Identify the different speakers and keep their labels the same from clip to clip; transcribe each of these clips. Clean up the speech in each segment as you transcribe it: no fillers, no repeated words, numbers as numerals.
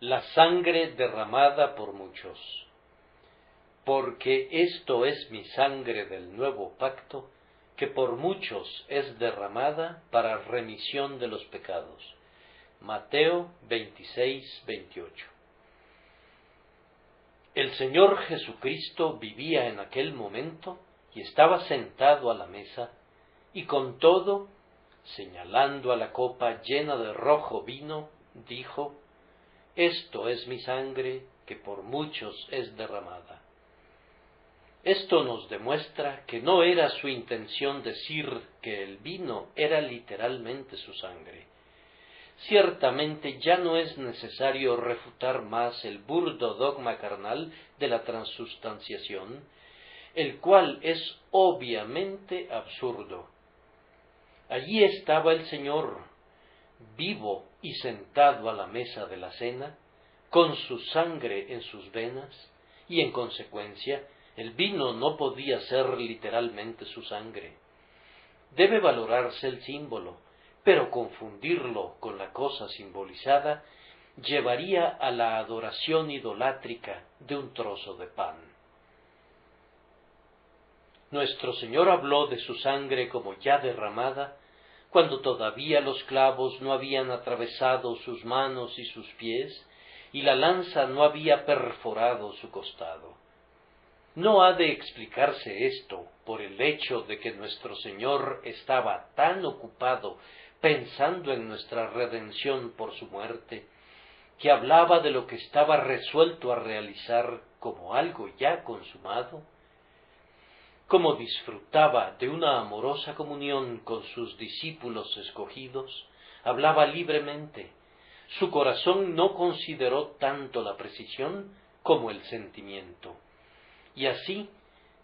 Speaker 1: la sangre derramada por muchos. Porque esto es mi sangre del nuevo pacto, que por muchos es derramada para remisión de los pecados. Mateo 26, 28. El Señor Jesucristo vivía en aquel momento y estaba sentado a la mesa, y con todo, señalando a la copa llena de rojo vino, dijo: Esto es mi sangre que por muchos es derramada. Esto nos demuestra que no era su intención decir que el vino era literalmente su sangre. Ciertamente ya no es necesario refutar más el burdo dogma carnal de la transustanciación, el cual es obviamente absurdo. Allí estaba el Señor, vivo y sentado a la mesa de la cena, con su sangre en sus venas, y en consecuencia el vino no podía ser literalmente su sangre. Debe valorarse el símbolo, pero confundirlo con la cosa simbolizada llevaría a la adoración idolátrica de un trozo de pan. Nuestro Señor habló de su sangre como ya derramada, cuando todavía los clavos no habían atravesado sus manos y sus pies, y la lanza no había perforado su costado. No ha de explicarse esto por el hecho de que nuestro Señor estaba tan ocupado pensando en nuestra redención por su muerte, que hablaba de lo que estaba resuelto a realizar como algo ya consumado. Como disfrutaba de una amorosa comunión con sus discípulos escogidos, hablaba libremente. Su corazón no consideró tanto la precisión como el sentimiento. Y así,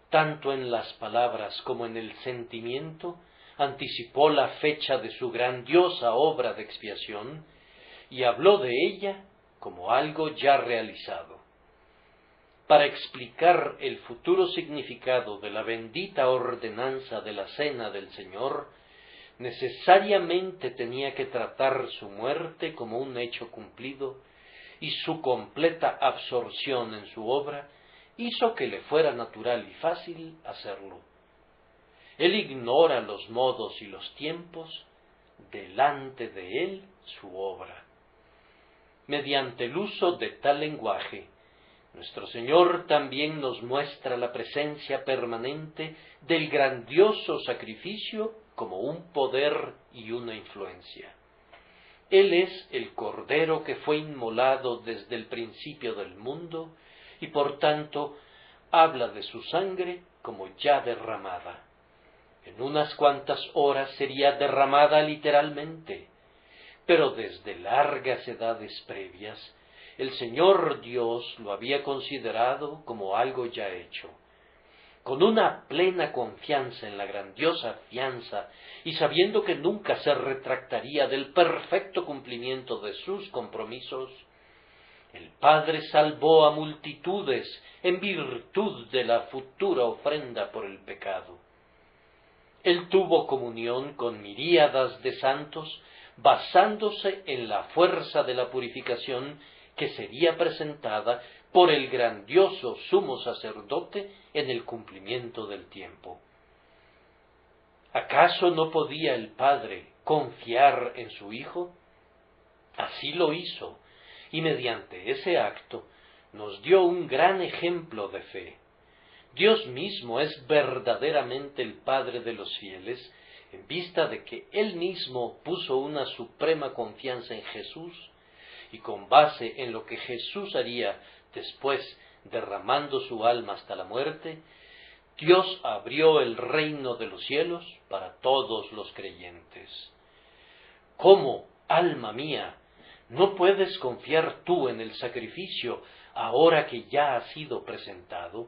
Speaker 1: tanto en las palabras como en el sentimiento, anticipó la fecha de su grandiosa obra de expiación y habló de ella como algo ya realizado. Para explicar el futuro significado de la bendita ordenanza de la Cena del Señor, necesariamente tenía que tratar su muerte como un hecho cumplido, y su completa absorción en su obra hizo que le fuera natural y fácil hacerlo. Él ignora los modos y los tiempos, delante de él su obra. Mediante el uso de tal lenguaje, nuestro Señor también nos muestra la presencia permanente del grandioso sacrificio como un poder y una influencia. Él es el Cordero que fue inmolado desde el principio del mundo y por tanto habla de su sangre como ya derramada. En unas cuantas horas sería derramada literalmente, pero desde largas edades previas, el Señor Dios lo había considerado como algo ya hecho. Con una plena confianza en la grandiosa fianza y sabiendo que nunca se retractaría del perfecto cumplimiento de sus compromisos, el Padre salvó a multitudes en virtud de la futura ofrenda por el pecado. Él tuvo comunión con miríadas de santos basándose en la fuerza de la purificación que sería presentada por el grandioso sumo sacerdote en el cumplimiento del tiempo. ¿Acaso no podía el Padre confiar en su Hijo? Así lo hizo, y mediante ese acto nos dio un gran ejemplo de fe. Dios mismo es verdaderamente el Padre de los fieles, en vista de que Él mismo puso una suprema confianza en Jesús, y con base en lo que Jesús haría después, derramando su alma hasta la muerte, Dios abrió el reino de los cielos para todos los creyentes. ¿Cómo, alma mía, no puedes confiar tú en el sacrificio ahora que ya ha sido presentado?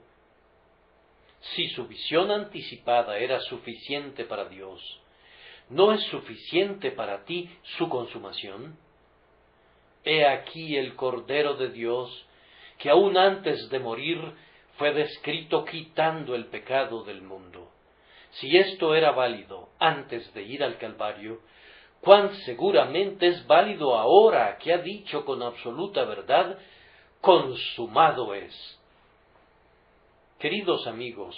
Speaker 1: Si su visión anticipada era suficiente para Dios, ¿no es suficiente para ti su consumación? He aquí el Cordero de Dios, que aún antes de morir fue descrito quitando el pecado del mundo. Si esto era válido antes de ir al Calvario, cuán seguramente es válido ahora que ha dicho con absoluta verdad, consumado es. Queridos amigos,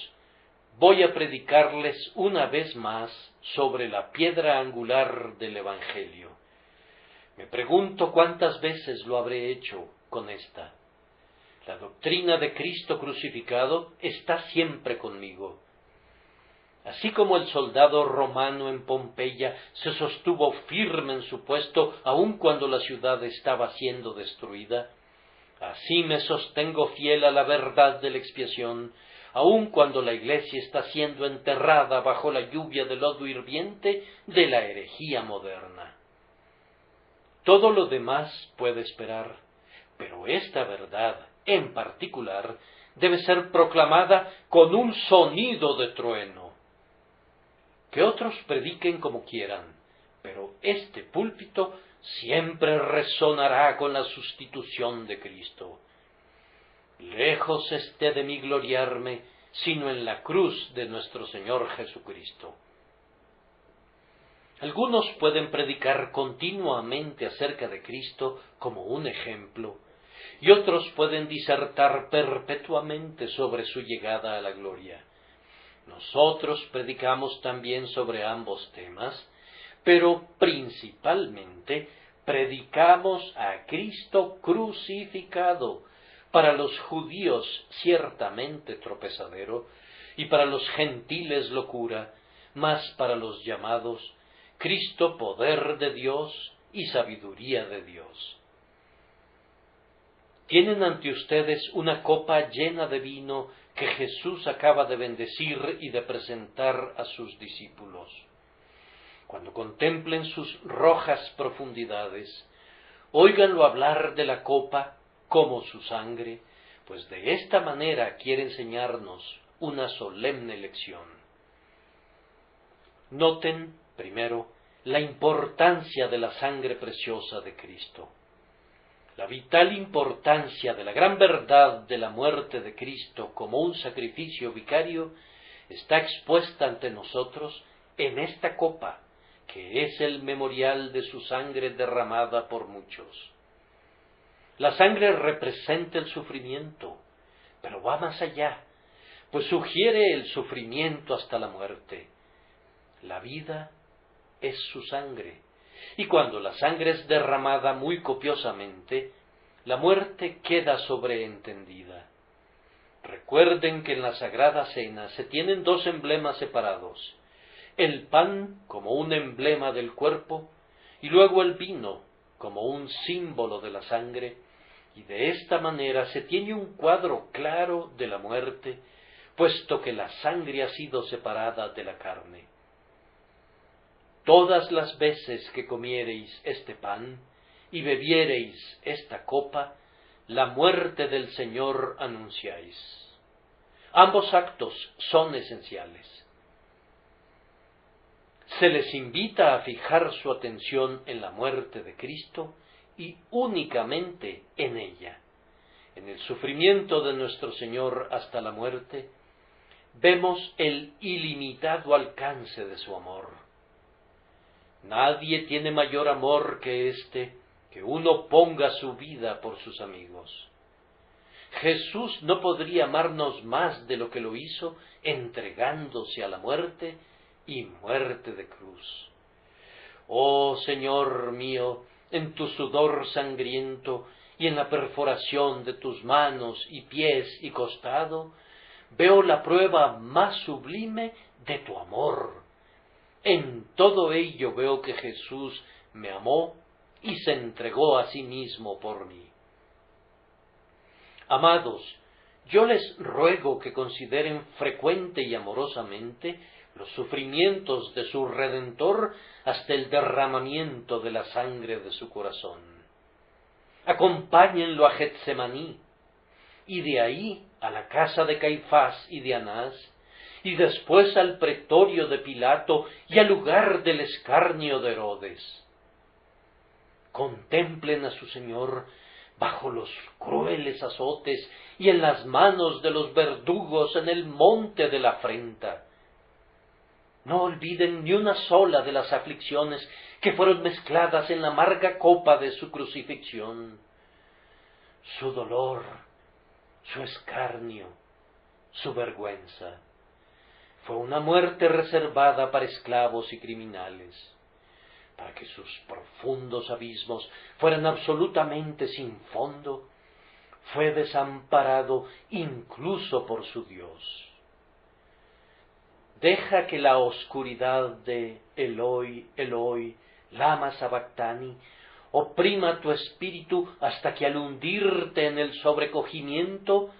Speaker 1: voy a predicarles una vez más sobre la piedra angular del Evangelio. Me pregunto cuántas veces lo habré hecho con esta. La doctrina de Cristo crucificado está siempre conmigo. Así como el soldado romano en Pompeya se sostuvo firme en su puesto aun cuando la ciudad estaba siendo destruida, así me sostengo fiel a la verdad de la expiación, aun cuando la Iglesia está siendo enterrada bajo la lluvia de lodo hirviente de la herejía moderna. Todo lo demás puede esperar, pero esta verdad, en particular, debe ser proclamada con un sonido de trueno. Que otros prediquen como quieran, pero este púlpito siempre resonará con la sustitución de Cristo. Lejos esté de mí gloriarme, sino en la cruz de nuestro Señor Jesucristo. Algunos pueden predicar continuamente acerca de Cristo como un ejemplo, y otros pueden disertar perpetuamente sobre su llegada a la gloria. Nosotros predicamos también sobre ambos temas, pero principalmente predicamos a Cristo crucificado, para los judíos ciertamente tropezadero, y para los gentiles locura, mas para los llamados, Cristo poder de Dios y sabiduría de Dios. Tienen ante ustedes una copa llena de vino que Jesús acaba de bendecir y de presentar a sus discípulos. Cuando contemplen sus rojas profundidades, óiganlo hablar de la copa como su sangre, pues de esta manera quiere enseñarnos una solemne lección. Noten, primero, la importancia de la sangre preciosa de Cristo. La vital importancia de la gran verdad de la muerte de Cristo como un sacrificio vicario está expuesta ante nosotros en esta copa, que es el memorial de su sangre derramada por muchos. La sangre representa el sufrimiento, pero va más allá, pues sugiere el sufrimiento hasta la muerte. La vida es su sangre, y cuando la sangre es derramada muy copiosamente, la muerte queda sobreentendida. Recuerden que en la Sagrada Cena se tienen dos emblemas separados, el pan como un emblema del cuerpo, y luego el vino como un símbolo de la sangre, y de esta manera se tiene un cuadro claro de la muerte, puesto que la sangre ha sido separada de la carne. Todas las veces que comiereis este pan y bebiereis esta copa, la muerte del Señor anunciáis. Ambos actos son esenciales. Se les invita a fijar su atención en la muerte de Cristo y únicamente en ella. En el sufrimiento de nuestro Señor hasta la muerte, vemos el ilimitado alcance de su amor. Nadie tiene mayor amor que este, que uno ponga su vida por sus amigos. Jesús no podría amarnos más de lo que lo hizo entregándose a la muerte y muerte de cruz. Oh Señor mío, en tu sudor sangriento y en la perforación de tus manos y pies y costado, veo la prueba más sublime de tu amor. En todo ello veo que Jesús me amó y se entregó a sí mismo por mí. Amados, yo les ruego que consideren frecuente y amorosamente los sufrimientos de su Redentor hasta el derramamiento de la sangre de su corazón. Acompáñenlo a Getsemaní, y de ahí a la casa de Caifás y de Anás, y después al pretorio de Pilato y al lugar del escarnio de Herodes. Contemplen a su Señor bajo los crueles azotes y en las manos de los verdugos en el monte de la afrenta. No olviden ni una sola de las aflicciones que fueron mezcladas en la amarga copa de su crucifixión. Su dolor, su escarnio, su vergüenza. Fue una muerte reservada para esclavos y criminales, para que sus profundos abismos fueran absolutamente sin fondo. Fue desamparado incluso por su Dios. Deja que la oscuridad de Eloi, Eloi, lama sabactani, oprima tu espíritu hasta que al hundirte en el sobrecogimiento,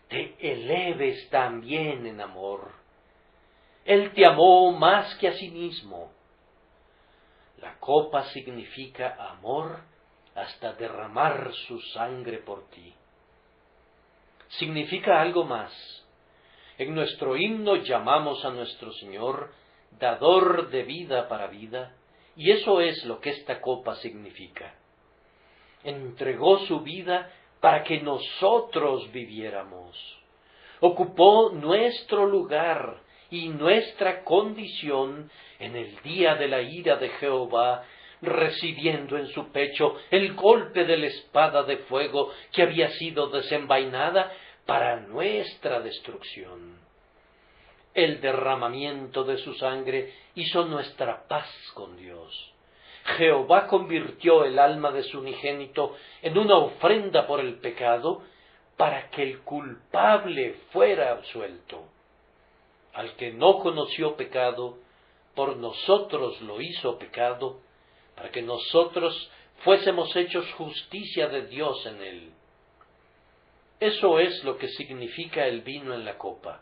Speaker 1: te eleves también en amor. Él te amó más que a sí mismo. La copa significa amor hasta derramar su sangre por ti. Significa algo más. En nuestro himno llamamos a nuestro Señor dador de vida para vida, y eso es lo que esta copa significa. Entregó su vida para que nosotros viviéramos. Ocupó nuestro lugar y nuestra condición en el día de la ira de Jehová, recibiendo en su pecho el golpe de la espada de fuego que había sido desenvainada para nuestra destrucción. El derramamiento de su sangre hizo nuestra paz con Dios. Jehová convirtió el alma de su unigénito en una ofrenda por el pecado, para que el culpable fuera absuelto. Al que no conoció pecado, por nosotros lo hizo pecado, para que nosotros fuésemos hechos justicia de Dios en él. Eso es lo que significa el vino en la copa.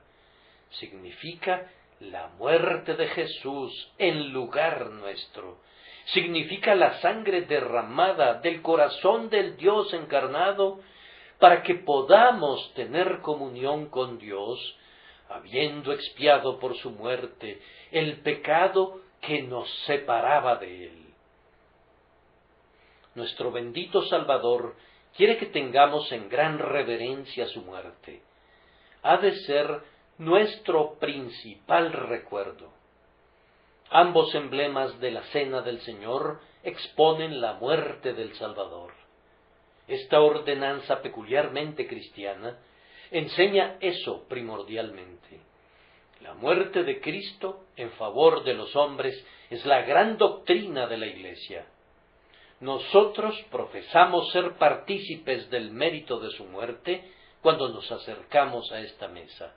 Speaker 1: Significa la muerte de Jesús en lugar nuestro. Significa la sangre derramada del corazón del Dios encarnado para que podamos tener comunión con Dios, habiendo expiado por su muerte el pecado que nos separaba de Él. Nuestro bendito Salvador quiere que tengamos en gran reverencia su muerte. Ha de ser nuestro principal recuerdo. Ambos emblemas de la Cena del Señor exponen la muerte del Salvador. Esta ordenanza peculiarmente cristiana enseña eso primordialmente. La muerte de Cristo en favor de los hombres es la gran doctrina de la Iglesia. Nosotros profesamos ser partícipes del mérito de su muerte cuando nos acercamos a esta mesa.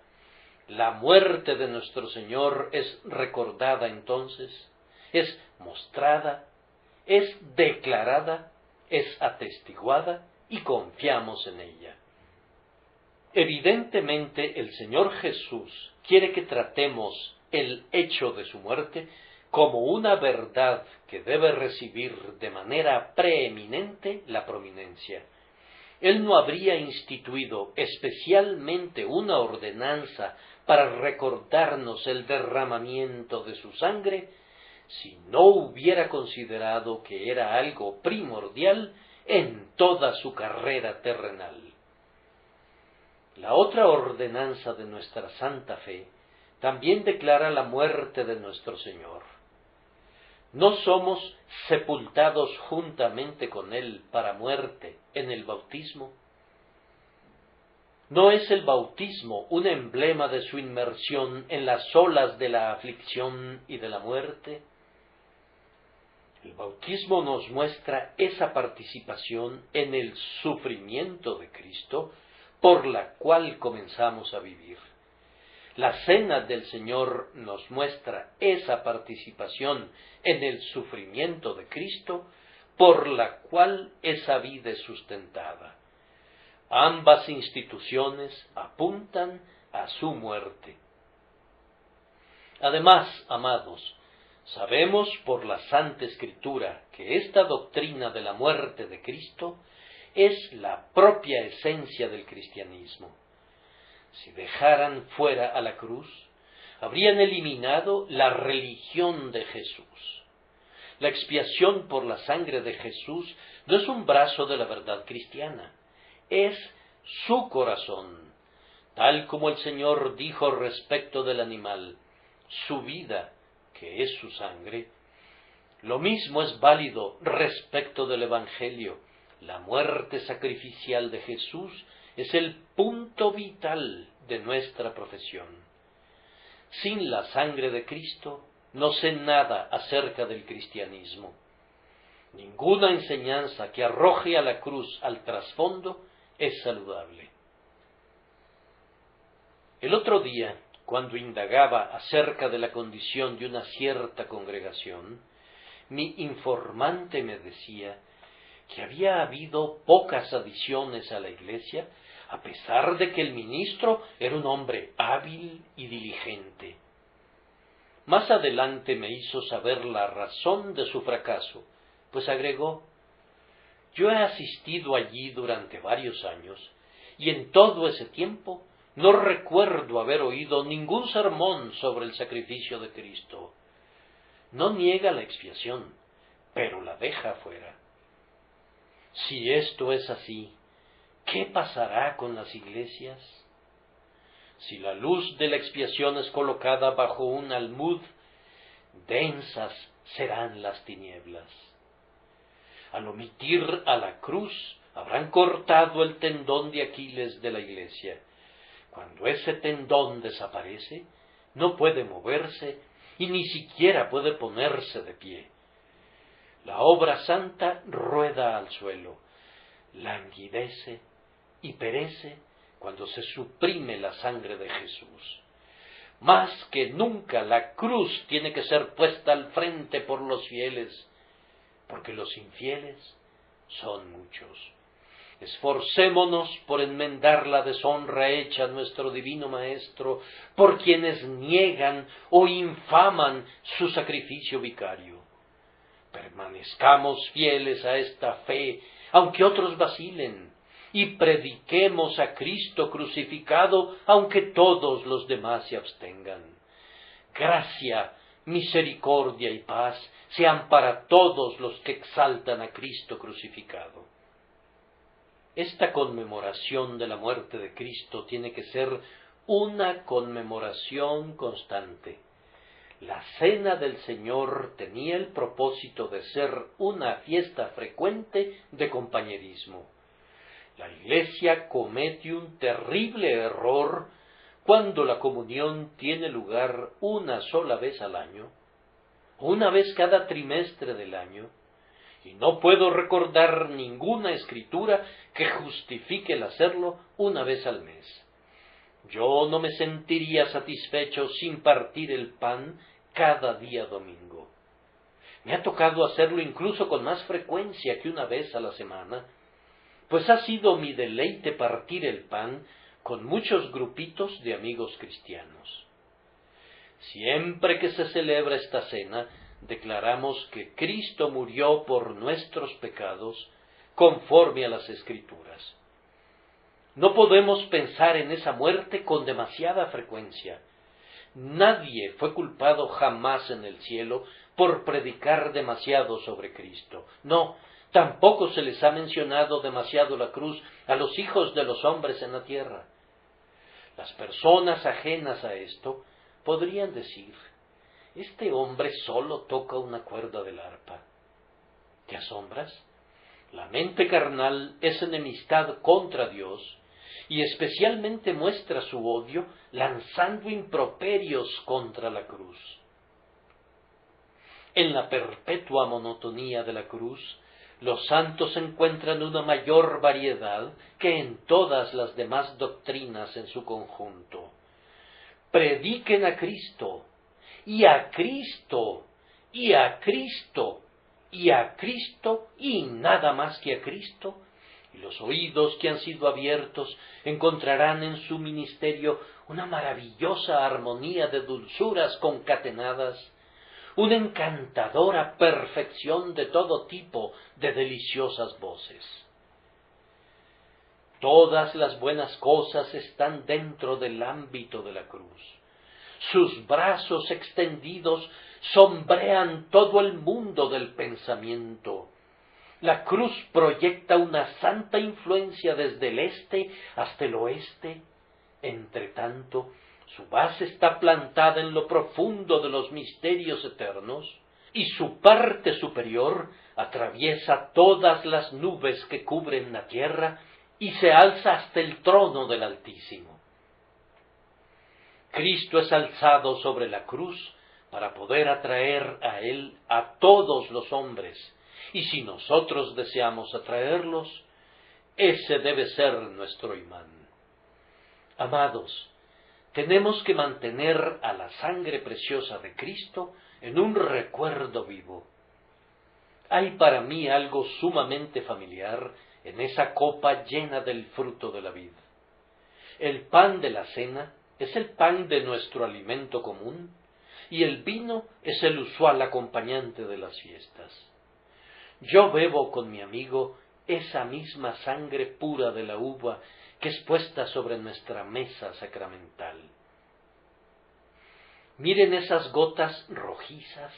Speaker 1: La muerte de nuestro Señor es recordada entonces, es mostrada, es declarada, es atestiguada y confiamos en ella. Evidentemente el Señor Jesús quiere que tratemos el hecho de su muerte como una verdad que debe recibir de manera preeminente la prominencia. Él no habría instituido especialmente una ordenanza para recordarnos el derramamiento de su sangre si no hubiera considerado que era algo primordial en toda su carrera terrenal. La otra ordenanza de nuestra santa fe también declara la muerte de nuestro Señor. ¿No somos sepultados juntamente con Él para muerte en el bautismo? ¿No es el bautismo un emblema de su inmersión en las olas de la aflicción y de la muerte? El bautismo nos muestra esa participación en el sufrimiento de Cristo por la cual comenzamos a vivir. La cena del Señor nos muestra esa participación en el sufrimiento de Cristo por la cual esa vida es sustentada. Ambas instituciones apuntan a su muerte. Además, amados, sabemos por la Santa Escritura que esta doctrina de la muerte de Cristo es la propia esencia del cristianismo. Si dejaran fuera a la cruz, habrían eliminado la religión de Jesús. La expiación por la sangre de Jesús no es un brazo de la verdad cristiana, es su corazón, tal como el Señor dijo respecto del animal, su vida que es su sangre, lo mismo es válido respecto del Evangelio. La muerte sacrificial de Jesús es el punto vital de nuestra profesión. Sin la sangre de Cristo no sé nada acerca del cristianismo. Ninguna enseñanza que arroje a la cruz al trasfondo es saludable. El otro día, cuando indagaba acerca de la condición de una cierta congregación, mi informante me decía que había habido pocas adiciones a la iglesia, a pesar de que el ministro era un hombre hábil y diligente. Más adelante me hizo saber la razón de su fracaso, pues agregó: yo he asistido allí durante varios años, y en todo ese tiempo no recuerdo haber oído ningún sermón sobre el sacrificio de Cristo. No niega la expiación, pero la deja fuera. Si esto es así, ¿qué pasará con las iglesias? Si la luz de la expiación es colocada bajo un almud, densas serán las tinieblas. Al omitir a la cruz, habrán cortado el tendón de Aquiles de la iglesia. Cuando ese tendón desaparece, no puede moverse y ni siquiera puede ponerse de pie. La obra santa rueda al suelo, languidece y perece cuando se suprime la sangre de Jesús. Más que nunca la cruz tiene que ser puesta al frente por los fieles, porque los infieles son muchos. Esforcémonos por enmendar la deshonra hecha a nuestro divino Maestro por quienes niegan o infaman su sacrificio vicario. Permanezcamos fieles a esta fe, aunque otros vacilen, y prediquemos a Cristo crucificado, aunque todos los demás se abstengan. Gracia, misericordia y paz sean para todos los que exaltan a Cristo crucificado. Esta conmemoración de la muerte de Cristo tiene que ser una conmemoración constante. La Cena del Señor tenía el propósito de ser una fiesta frecuente de compañerismo. La Iglesia comete un terrible error cuando la comunión tiene lugar una sola vez al año, una vez cada trimestre del año, y no puedo recordar ninguna escritura que justifique el hacerlo una vez al mes. Yo no me sentiría satisfecho sin partir el pan cada día domingo. Me ha tocado hacerlo incluso con más frecuencia que una vez a la semana, pues ha sido mi deleite partir el pan con muchos grupitos de amigos cristianos. Siempre que se celebra esta cena, declaramos que Cristo murió por nuestros pecados, conforme a las Escrituras. No podemos pensar en esa muerte con demasiada frecuencia. Nadie fue culpado jamás en el cielo por predicar demasiado sobre Cristo. No, tampoco se les ha mencionado demasiado la cruz a los hijos de los hombres en la tierra. Las personas ajenas a esto podrían decir: este hombre solo toca una cuerda del arpa. ¿Te asombras? La mente carnal es enemistad contra Dios, y especialmente muestra su odio lanzando improperios contra la cruz. En la perpetua monotonía de la cruz, los santos encuentran una mayor variedad que en todas las demás doctrinas en su conjunto. Prediquen a Cristo, y a Cristo, y a Cristo, y a Cristo, y nada más que a Cristo, y los oídos que han sido abiertos encontrarán en su ministerio una maravillosa armonía de dulzuras concatenadas, una encantadora perfección de todo tipo de deliciosas voces. Todas las buenas cosas están dentro del ámbito de la cruz. Sus brazos extendidos sombrean todo el mundo del pensamiento. La cruz proyecta una santa influencia desde el este hasta el oeste. Entre tanto, Su base está plantada en lo profundo de los misterios eternos, y su parte superior atraviesa todas las nubes que cubren la tierra y se alza hasta el trono del Altísimo. Cristo es alzado sobre la cruz para poder atraer a Él a todos los hombres, y si nosotros deseamos atraerlos, ese debe ser nuestro imán. Amados, tenemos que mantener a la sangre preciosa de Cristo en un recuerdo vivo. Hay para mí algo sumamente familiar en esa copa llena del fruto de la vid. El pan de la cena es el pan de nuestro alimento común, y el vino es el usual acompañante de las fiestas. Yo bebo con mi amigo esa misma sangre pura de la uva que es puesta sobre nuestra mesa sacramental. Miren esas gotas rojizas,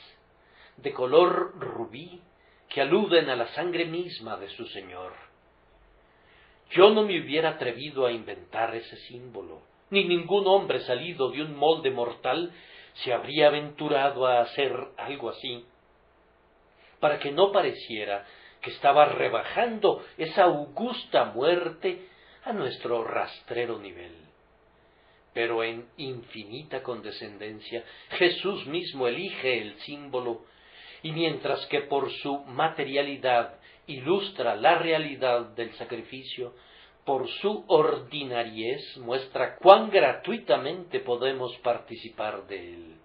Speaker 1: de color rubí, que aluden a la sangre misma de su Señor. Yo no me hubiera atrevido a inventar ese símbolo, ni ningún hombre salido de un molde mortal se habría aventurado a hacer algo así, para que no pareciera que estaba rebajando esa augusta muerte a nuestro rastrero nivel. Pero en infinita condescendencia, Jesús mismo elige el símbolo, y mientras que por su materialidad ilustra la realidad del sacrificio, por su ordinariez muestra cuán gratuitamente podemos participar de él.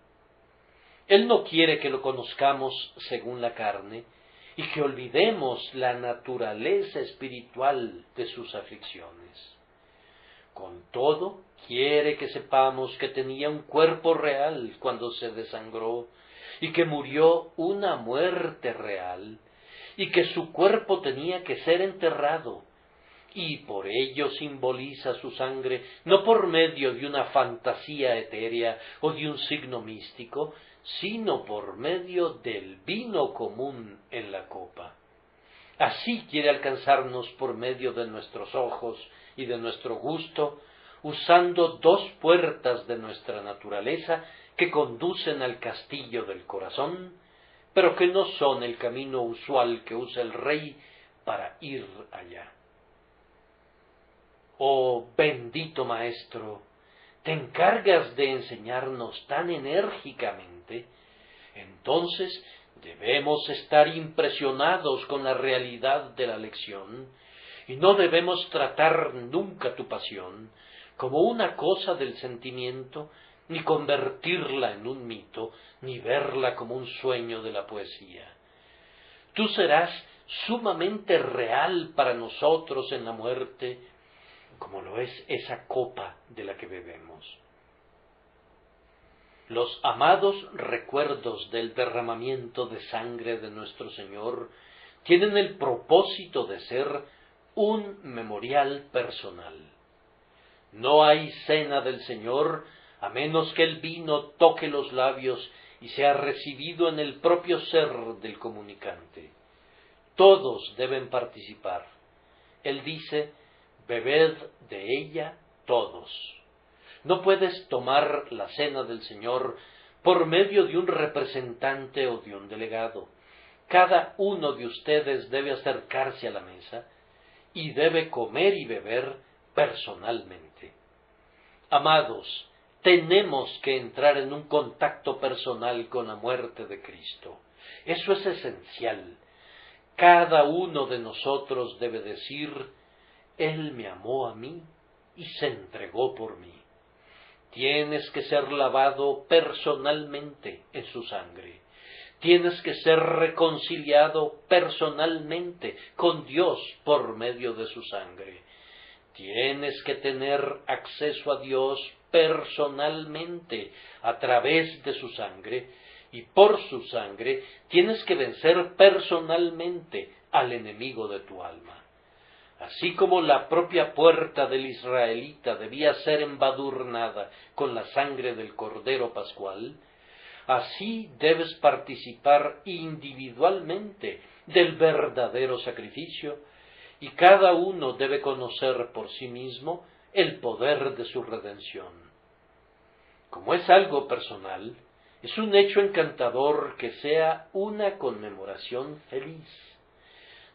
Speaker 1: Él no quiere que lo conozcamos según la carne y que olvidemos la naturaleza espiritual de sus aflicciones. Con todo, quiere que sepamos que tenía un cuerpo real cuando se desangró y que murió una muerte real y que su cuerpo tenía que ser enterrado, y por ello simboliza su sangre no por medio de una fantasía etérea o de un signo místico, sino por medio del vino común en la copa. Así quiere alcanzarnos por medio de nuestros ojos y de nuestro gusto, usando dos puertas de nuestra naturaleza que conducen al castillo del corazón, pero que no son el camino usual que usa el rey para ir allá. Oh bendito Maestro, te encargas de enseñarnos tan enérgicamente, entonces debemos estar impresionados con la realidad de la lección, y no debemos tratar nunca tu pasión como una cosa del sentimiento, ni convertirla en un mito, ni verla como un sueño de la poesía. Tú serás sumamente real para nosotros en la muerte, como lo es esa copa de la que bebemos. Los amados recuerdos del derramamiento de sangre de nuestro Señor tienen el propósito de ser un memorial personal. No hay cena del Señor a menos que el vino toque los labios y sea recibido en el propio ser del comunicante. Todos deben participar. Él dice: bebed de ella todos. No puedes tomar la cena del Señor por medio de un representante o de un delegado. Cada uno de ustedes debe acercarse a la mesa y debe comer y beber personalmente. Amados, tenemos que entrar en un contacto personal con la muerte de Cristo. Eso es esencial. Cada uno de nosotros debe decir: Él me amó a mí y se entregó por mí. Tienes que ser lavado personalmente en su sangre. Tienes que ser reconciliado personalmente con Dios por medio de su sangre. Tienes que tener acceso a Dios personalmente a través de su sangre, y por su sangre tienes que vencer personalmente al enemigo de tu alma. Así como la propia puerta del israelita debía ser embadurnada con la sangre del Cordero Pascual, así debes participar individualmente del verdadero sacrificio, y cada uno debe conocer por sí mismo el poder de su redención. Como es algo personal, es un hecho encantador que sea una conmemoración feliz.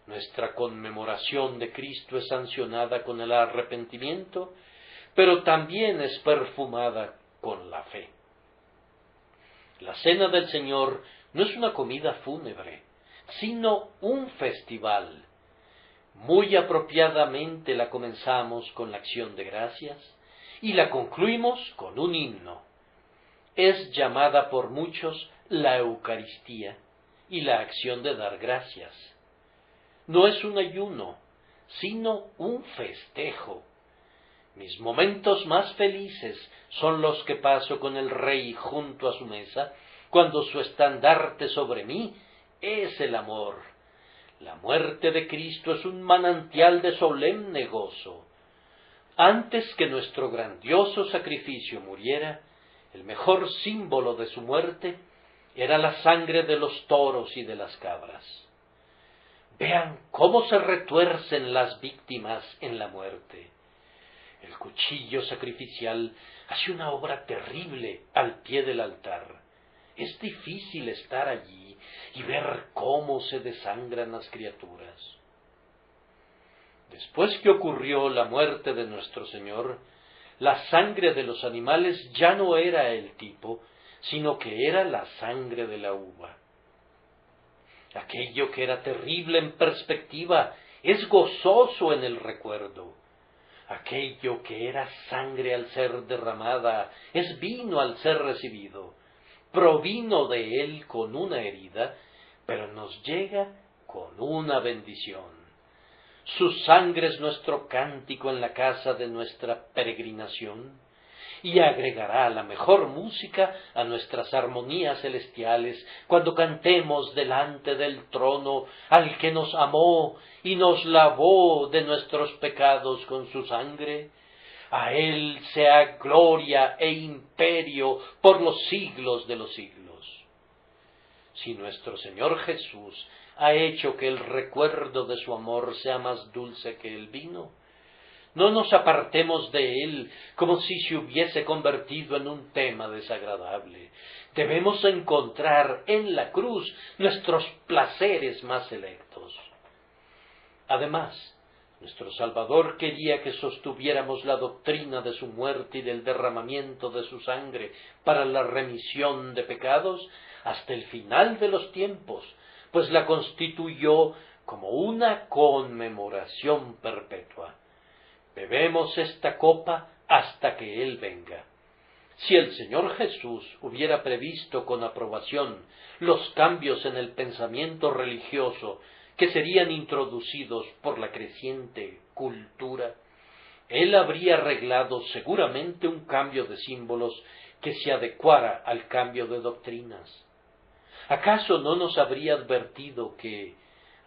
Speaker 1: Nuestra conmemoración de Cristo es sancionada con el arrepentimiento, pero también es perfumada con la fe. La Cena del Señor no es una comida fúnebre, sino un festival. Muy apropiadamente la comenzamos con la acción de gracias y la concluimos con un himno. Es llamada por muchos la Eucaristía y la acción de dar gracias. No es un ayuno, sino un festejo. Mis momentos más felices son los que paso con el Rey junto a su mesa, cuando su estandarte sobre mí es el amor. La muerte de Cristo es un manantial de solemne gozo. Antes que nuestro grandioso sacrificio muriera, el mejor símbolo de su muerte era la sangre de los toros y de las cabras. Vean cómo se retuercen las víctimas en la muerte. El cuchillo sacrificial hace una obra terrible al pie del altar. Es difícil estar allí y ver cómo se desangran las criaturas. Después que ocurrió la muerte de nuestro Señor, la sangre de los animales ya no era el tipo, sino que era la sangre de la uva. Aquello que era terrible en perspectiva es gozoso en el recuerdo. Aquello que era sangre al ser derramada es vino al ser recibido. Provino de él con una herida, pero nos llega con una bendición. Su sangre es nuestro cántico en la casa de nuestra peregrinación, y agregará la mejor música a nuestras armonías celestiales cuando cantemos delante del trono al que nos amó y nos lavó de nuestros pecados con su sangre. A él sea gloria e imperio por los siglos de los siglos. Si nuestro Señor Jesús ha hecho que el recuerdo de su amor sea más dulce que el vino, no nos apartemos de él como si se hubiese convertido en un tema desagradable. Debemos encontrar en la cruz nuestros placeres más selectos. Además, nuestro Salvador quería que sostuviéramos la doctrina de su muerte y del derramamiento de su sangre para la remisión de pecados hasta el final de los tiempos, pues la constituyó como una conmemoración perpetua. Bebemos esta copa hasta que Él venga. Si el Señor Jesús hubiera previsto con aprobación los cambios en el pensamiento religioso que serían introducidos por la creciente cultura, Él habría arreglado seguramente un cambio de símbolos que se adecuara al cambio de doctrinas. ¿Acaso no nos habría advertido que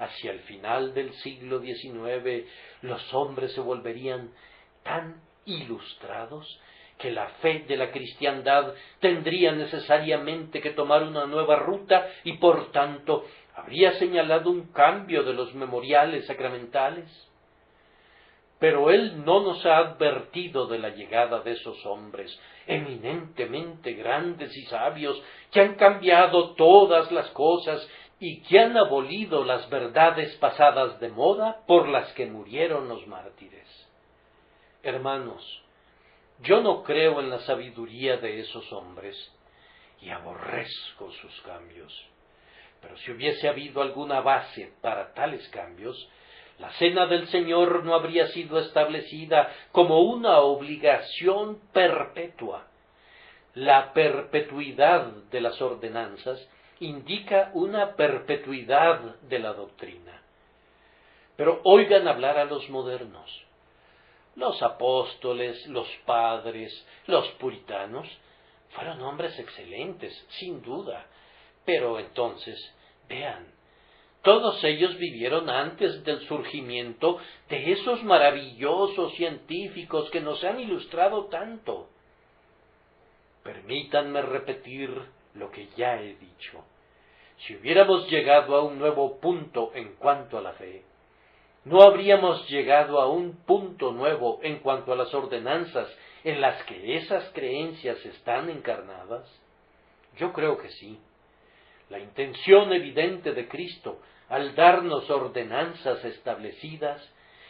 Speaker 1: hacia el final del siglo XIX los hombres se volverían tan ilustrados que la fe de la cristiandad tendría necesariamente que tomar una nueva ruta y por tanto habría señalado un cambio de los memoriales sacramentales? Pero Él no nos ha advertido de la llegada de esos hombres eminentemente grandes y sabios que han cambiado todas las cosas y que han abolido las verdades pasadas de moda por las que murieron los mártires. Hermanos, yo no creo en la sabiduría de esos hombres y aborrezco sus cambios. Pero si hubiese habido alguna base para tales cambios, la Cena del Señor no habría sido establecida como una obligación perpetua. La perpetuidad de las ordenanzas indica una perpetuidad de la doctrina. Pero oigan hablar a los modernos. Los apóstoles, los padres, los puritanos fueron hombres excelentes, sin duda. Pero entonces, vean, todos ellos vivieron antes del surgimiento de esos maravillosos científicos que nos han ilustrado tanto. Permítanme repetir lo que ya he dicho. Si hubiéramos llegado a un nuevo punto en cuanto a la fe, ¿No habríamos llegado a un punto nuevo en cuanto a las ordenanzas en las que esas creencias están encarnadas? Yo creo que sí. La intención evidente de Cristo al darnos ordenanzas establecidas,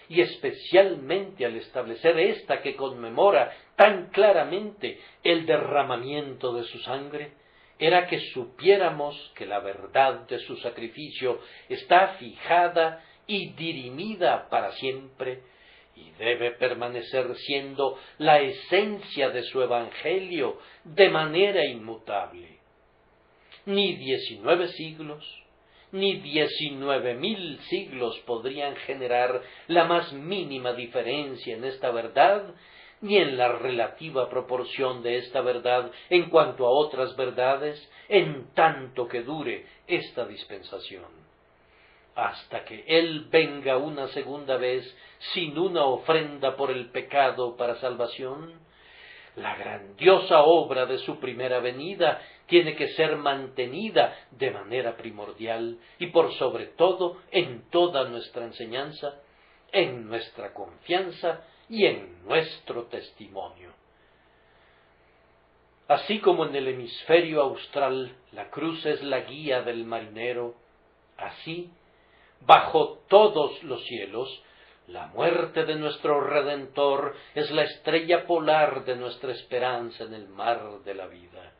Speaker 1: y especialmente al establecer esta que conmemora tan claramente el derramamiento de su sangre, era que supiéramos que la verdad de su sacrificio está fijada y dirimida para siempre, y debe permanecer siendo la esencia de su evangelio de manera inmutable. Ni 19 siglos, ni 19.000 siglos podrían generar la más mínima diferencia en esta verdad, ni en la relativa proporción de esta verdad en cuanto a otras verdades, en tanto que dure esta dispensación. Hasta que Él venga una segunda vez sin una ofrenda por el pecado para salvación, la grandiosa obra de su primera venida tiene que ser mantenida de manera primordial y por sobre todo en toda nuestra enseñanza, en nuestra confianza y en nuestro testimonio. Así como en el hemisferio austral la cruz es la guía del marinero, así, bajo todos los cielos, la muerte de nuestro Redentor es la estrella polar de nuestra esperanza en el mar de la vida.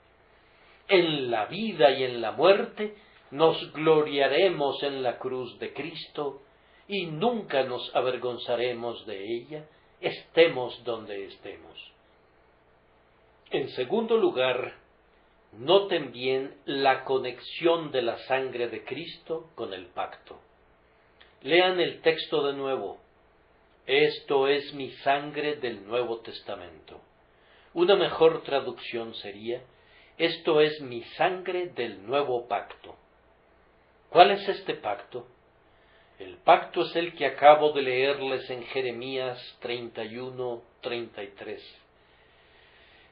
Speaker 1: En la vida y en la muerte nos gloriaremos en la cruz de Cristo y nunca nos avergonzaremos de ella, estemos donde estemos. En segundo lugar, noten bien la conexión de la sangre de Cristo con el pacto. Lean el texto de nuevo. Esto es mi sangre del Nuevo Testamento. Una mejor traducción sería, esto es mi sangre del nuevo pacto. ¿Cuál es este pacto? El pacto es el que acabo de leerles en Jeremías 31:33.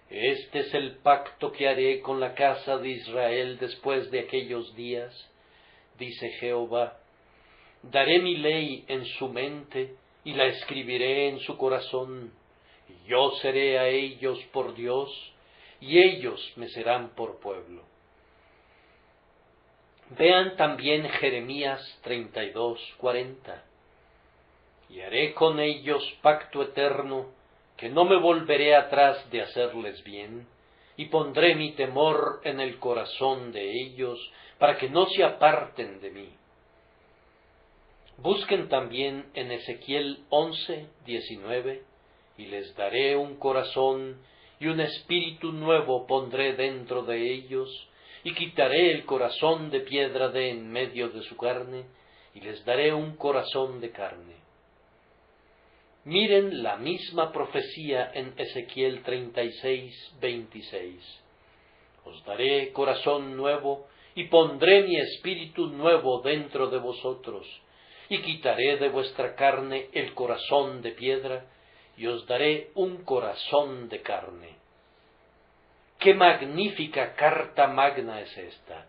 Speaker 1: Este es el pacto que haré con la casa de Israel después de aquellos días, dice Jehová. Daré mi ley en su mente y la escribiré en su corazón, y yo seré a ellos por Dios, y ellos me serán por pueblo. Vean también Jeremías 32:40. Y haré con ellos pacto eterno, que no me volveré atrás de hacerles bien, y pondré mi temor en el corazón de ellos, para que no se aparten de mí. Busquen también en Ezequiel 11:19, y les daré un corazón, y un espíritu nuevo pondré dentro de ellos, y quitaré el corazón de piedra de en medio de su carne, y les daré un corazón de carne. Miren la misma profecía en Ezequiel 36:26. Os daré corazón nuevo, y pondré mi espíritu nuevo dentro de vosotros, y quitaré de vuestra carne el corazón de piedra, y os daré un corazón de carne. ¡Qué magnífica carta magna es esta!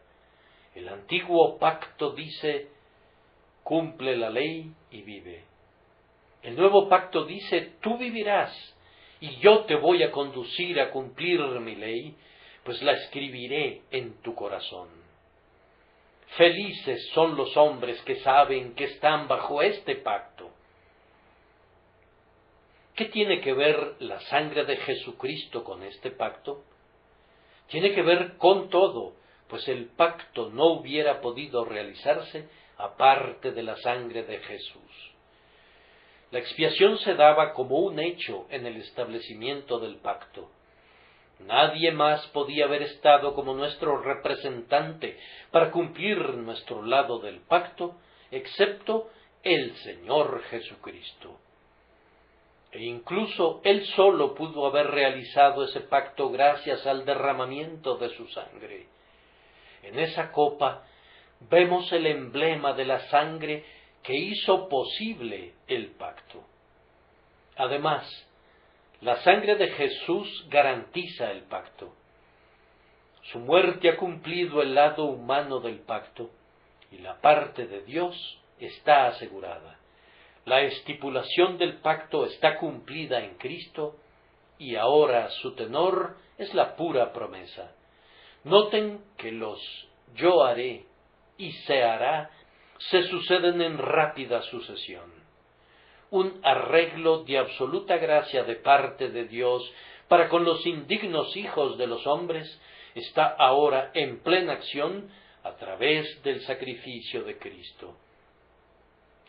Speaker 1: El antiguo pacto dice, cumple la ley y vive. El nuevo pacto dice, tú vivirás, y yo te voy a conducir a cumplir mi ley, pues la escribiré en tu corazón. Felices son los hombres que saben que están bajo este pacto. ¿Qué tiene que ver la sangre de Jesucristo con este pacto? Tiene que ver con todo, pues el pacto no hubiera podido realizarse aparte de la sangre de Jesús. La expiación se daba como un hecho en el establecimiento del pacto. Nadie más podía haber estado como nuestro representante para cumplir nuestro lado del pacto, excepto el Señor Jesucristo. E incluso Él solo pudo haber realizado ese pacto gracias al derramamiento de su sangre. En esa copa vemos el emblema de la sangre que hizo posible el pacto. Además, la sangre de Jesús garantiza el pacto. Su muerte ha cumplido el lado humano del pacto y la parte de Dios está asegurada. La estipulación del pacto está cumplida en Cristo y ahora su tenor es la pura promesa. Noten que los yo haré y se hará se suceden en rápida sucesión. Un arreglo de absoluta gracia de parte de Dios para con los indignos hijos de los hombres está ahora en plena acción a través del sacrificio de Cristo.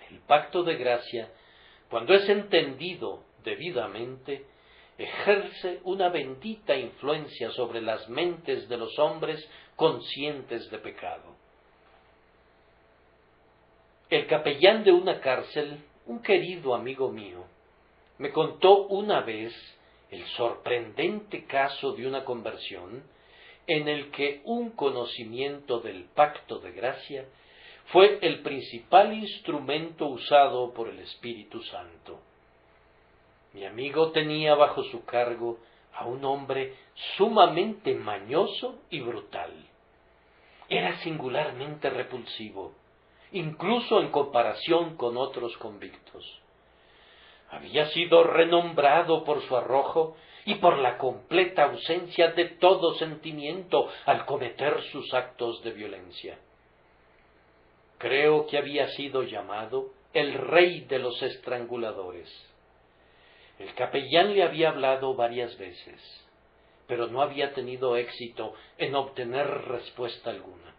Speaker 1: El pacto de gracia, cuando es entendido debidamente, ejerce una bendita influencia sobre las mentes de los hombres conscientes de pecado. El capellán de una cárcel, un querido amigo mío, me contó una vez el sorprendente caso de una conversión en el que un conocimiento del pacto de gracia fue el principal instrumento usado por el Espíritu Santo. Mi amigo tenía bajo su cargo a un hombre sumamente mañoso y brutal. Era singularmente repulsivo, incluso en comparación con otros convictos. Había sido renombrado por su arrojo y por la completa ausencia de todo sentimiento al cometer sus actos de violencia. Creo que había sido llamado el rey de los estranguladores. El capellán le había hablado varias veces, pero no había tenido éxito en obtener respuesta alguna.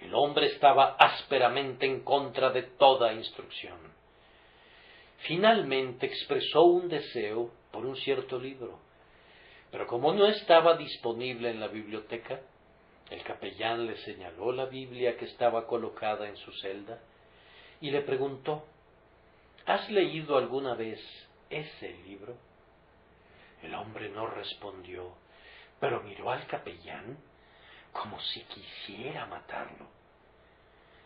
Speaker 1: El hombre estaba ásperamente en contra de toda instrucción. Finalmente expresó un deseo por un cierto libro, pero como no estaba disponible en la biblioteca, el capellán le señaló la Biblia que estaba colocada en su celda y le preguntó: ¿has leído alguna vez ese libro? El hombre no respondió, pero miró al capellán como si quisiera matarlo.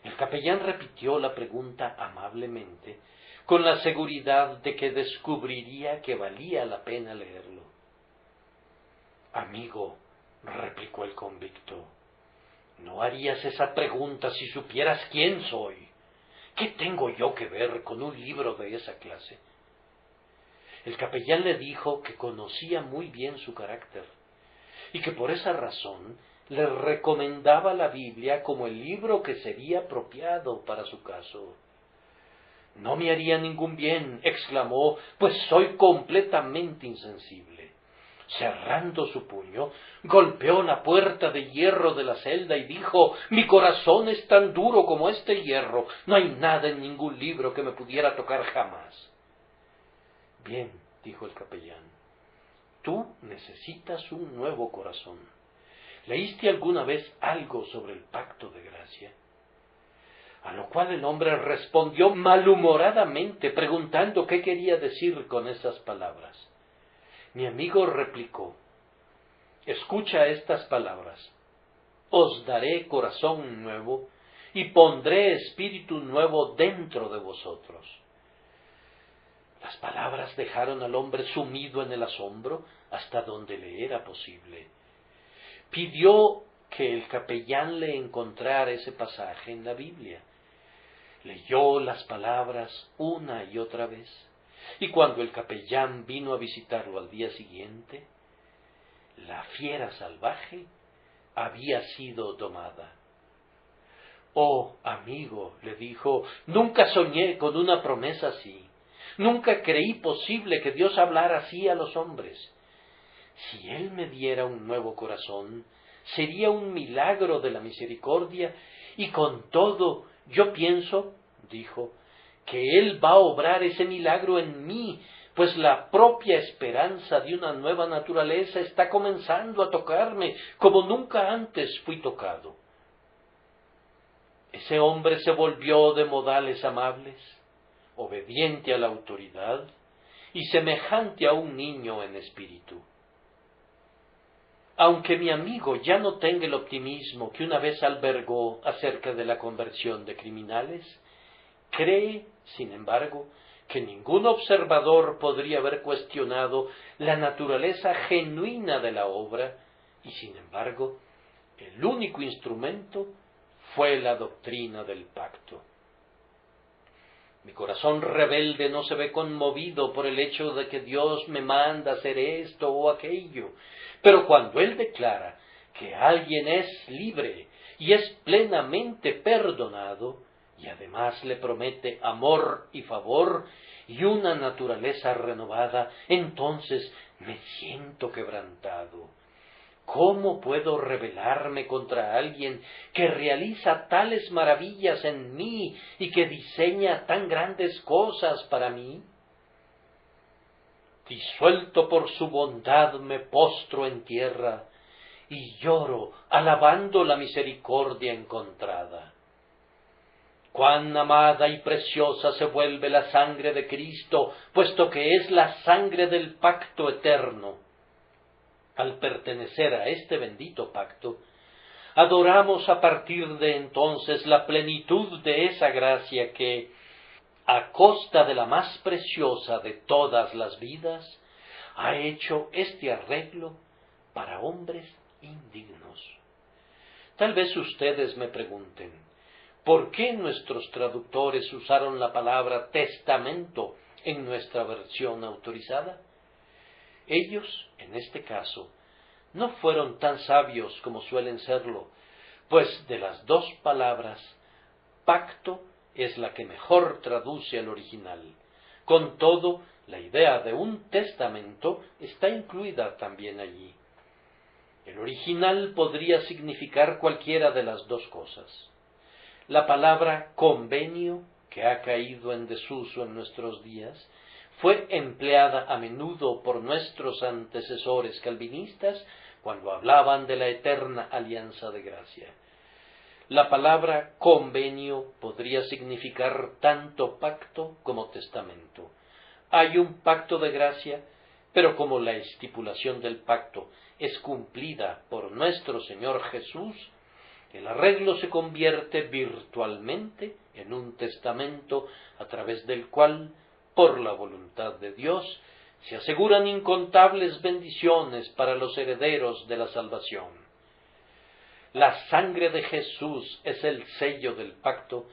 Speaker 1: El capellán repitió la pregunta amablemente, con la seguridad de que descubriría que valía la pena leerlo. Amigo, replicó el convicto, no harías esa pregunta si supieras quién soy. ¿Qué tengo yo que ver con un libro de esa clase? El capellán le dijo que conocía muy bien su carácter y que por esa razón le recomendaba la Biblia como el libro que sería apropiado para su caso. No me haría ningún bien, exclamó, pues soy completamente insensible. Cerrando su puño, golpeó la puerta de hierro de la celda y dijo: mi corazón es tan duro como este hierro, no hay nada en ningún libro que me pudiera tocar jamás. Bien, dijo el capellán, tú necesitas un nuevo corazón. ¿Leíste alguna vez algo sobre el pacto de gracia? A lo cual el hombre respondió malhumoradamente, preguntando qué quería decir con esas palabras. Mi amigo replicó: escucha estas palabras: os daré corazón nuevo y pondré espíritu nuevo dentro de vosotros. Las palabras dejaron al hombre sumido en el asombro hasta donde le era posible. Pidió que el capellán le encontrara ese pasaje en la Biblia. Leyó las palabras una y otra vez, y cuando el capellán vino a visitarlo al día siguiente, la fiera salvaje había sido domada. Oh, amigo, le dijo, nunca soñé con una promesa así. Nunca creí posible que Dios hablara así a los hombres. Si Él me diera un nuevo corazón, sería un milagro de la misericordia, y con todo, yo pienso, dijo, que Él va a obrar ese milagro en mí, pues la propia esperanza de una nueva naturaleza está comenzando a tocarme como nunca antes fui tocado. Ese hombre se volvió de modales amables, obediente a la autoridad y semejante a un niño en espíritu. Aunque mi amigo ya no tenga el optimismo que una vez albergó acerca de la conversión de criminales, cree, sin embargo, que ningún observador podría haber cuestionado la naturaleza genuina de la obra, y sin embargo, el único instrumento fue la doctrina del pacto. Mi corazón rebelde no se ve conmovido por el hecho de que Dios me manda hacer esto o aquello. Pero cuando Él declara que alguien es libre y es plenamente perdonado, y además le promete amor y favor y una naturaleza renovada, entonces me siento quebrantado. ¿Cómo puedo rebelarme contra alguien que realiza tales maravillas en mí y que diseña tan grandes cosas para mí? Disuelto por su bondad me postro en tierra y lloro alabando la misericordia encontrada. Cuán amada y preciosa se vuelve la sangre de Cristo, puesto que es la sangre del pacto eterno. Al pertenecer a este bendito pacto, adoramos a partir de entonces la plenitud de esa gracia que, a costa de la más preciosa de todas las vidas, ha hecho este arreglo para hombres indignos. Tal vez ustedes me pregunten, ¿por qué nuestros traductores usaron la palabra testamento en nuestra versión autorizada? Ellos, en este caso, no fueron tan sabios como suelen serlo, pues de las dos palabras, pacto es la que mejor traduce al original. Con todo, la idea de un testamento está incluida también allí. El original podría significar cualquiera de las dos cosas. La palabra convenio, que ha caído en desuso en nuestros días, fue empleada a menudo por nuestros antecesores calvinistas cuando hablaban de la eterna alianza de gracia. La palabra convenio podría significar tanto pacto como testamento. Hay un pacto de gracia, pero como la estipulación del pacto es cumplida por nuestro Señor Jesús, el arreglo se convierte virtualmente en un testamento a través del cual, por la voluntad de Dios, se aseguran incontables bendiciones para los herederos de la salvación. La sangre de Jesús es el sello del pacto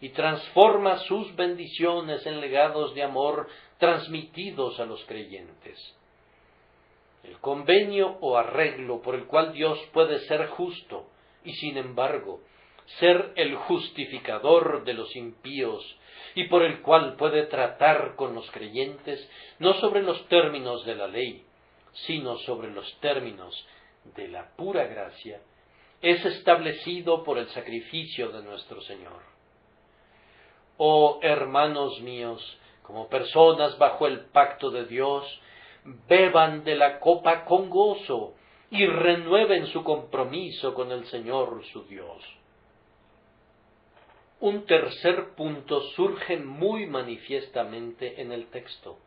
Speaker 1: y transforma sus bendiciones en legados de amor transmitidos a los creyentes. El convenio o arreglo por el cual Dios puede ser justo y, sin embargo, ser el justificador de los impíos y por el cual puede tratar con los creyentes no sobre los términos de la ley, sino sobre los términos de la pura gracia, es establecido por el sacrificio de nuestro Señor. Oh hermanos míos, como personas bajo el pacto de Dios, beban de la copa con gozo y renueven su compromiso con el Señor su Dios. Un tercer punto surge muy manifiestamente en el texto.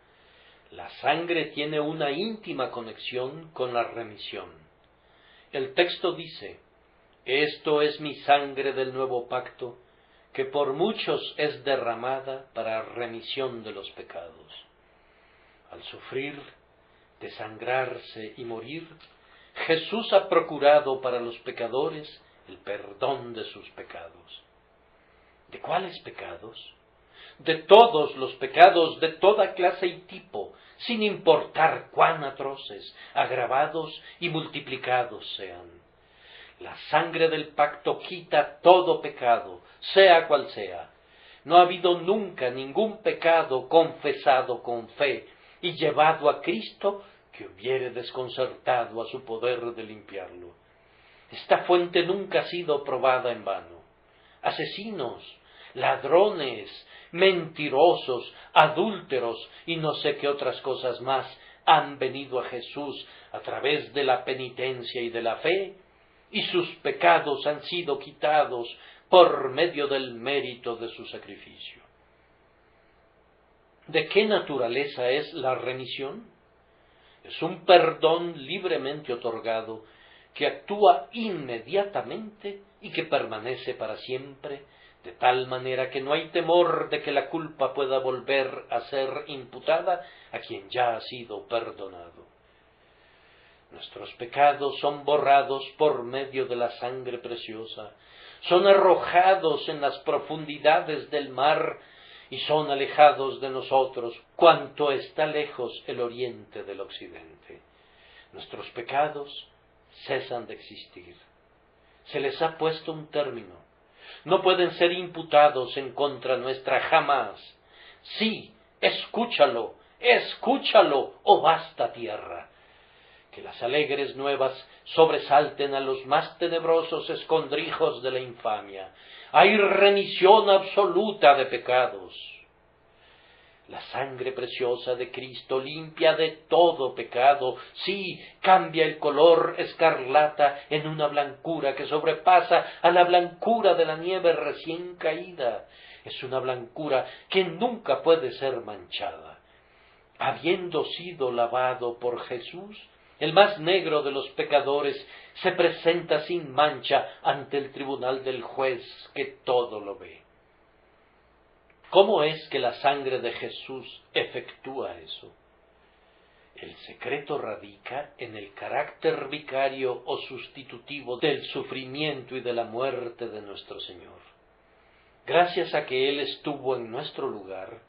Speaker 1: La sangre tiene una íntima conexión con la remisión. El texto dice, «Esto es mi sangre del nuevo pacto, que por muchos es derramada para remisión de los pecados». Al sufrir, desangrarse y morir, Jesús ha procurado para los pecadores el perdón de sus pecados. ¿De cuáles pecados? De todos los pecados, de toda clase y tipo, sin importar cuán atroces, agravados y multiplicados sean. La sangre del pacto quita todo pecado, sea cual sea. No ha habido nunca ningún pecado confesado con fe y llevado a Cristo que hubiere desconcertado a su poder de limpiarlo. Esta fuente nunca ha sido probada en vano. Asesinos, ladrones, mentirosos, adúlteros y no sé qué otras cosas más han venido a Jesús a través de la penitencia y de la fe, y sus pecados han sido quitados por medio del mérito de su sacrificio. ¿De qué naturaleza es la remisión? Es un perdón libremente otorgado que actúa inmediatamente y que permanece para siempre, de tal manera que no hay temor de que la culpa pueda volver a ser imputada a quien ya ha sido perdonado. Nuestros pecados son borrados por medio de la sangre preciosa, son arrojados en las profundidades del mar y son alejados de nosotros cuanto está lejos el oriente del occidente. Nuestros pecados cesan de existir. Se les ha puesto un término. No pueden ser imputados en contra nuestra jamás. Sí, escúchalo, escúchalo, oh vasta tierra. Que las alegres nuevas sobresalten a los más tenebrosos escondrijos de la infamia. Hay remisión absoluta de pecados. La sangre preciosa de Cristo limpia de todo pecado, sí, cambia el color escarlata en una blancura que sobrepasa a la blancura de la nieve recién caída. Es una blancura que nunca puede ser manchada. Habiendo sido lavado por Jesús, el más negro de los pecadores se presenta sin mancha ante el tribunal del juez que todo lo ve. ¿Cómo es que la sangre de Jesús efectúa eso? El secreto radica en el carácter vicario o sustitutivo del sufrimiento y de la muerte de nuestro Señor. Gracias a que Él estuvo en nuestro lugar,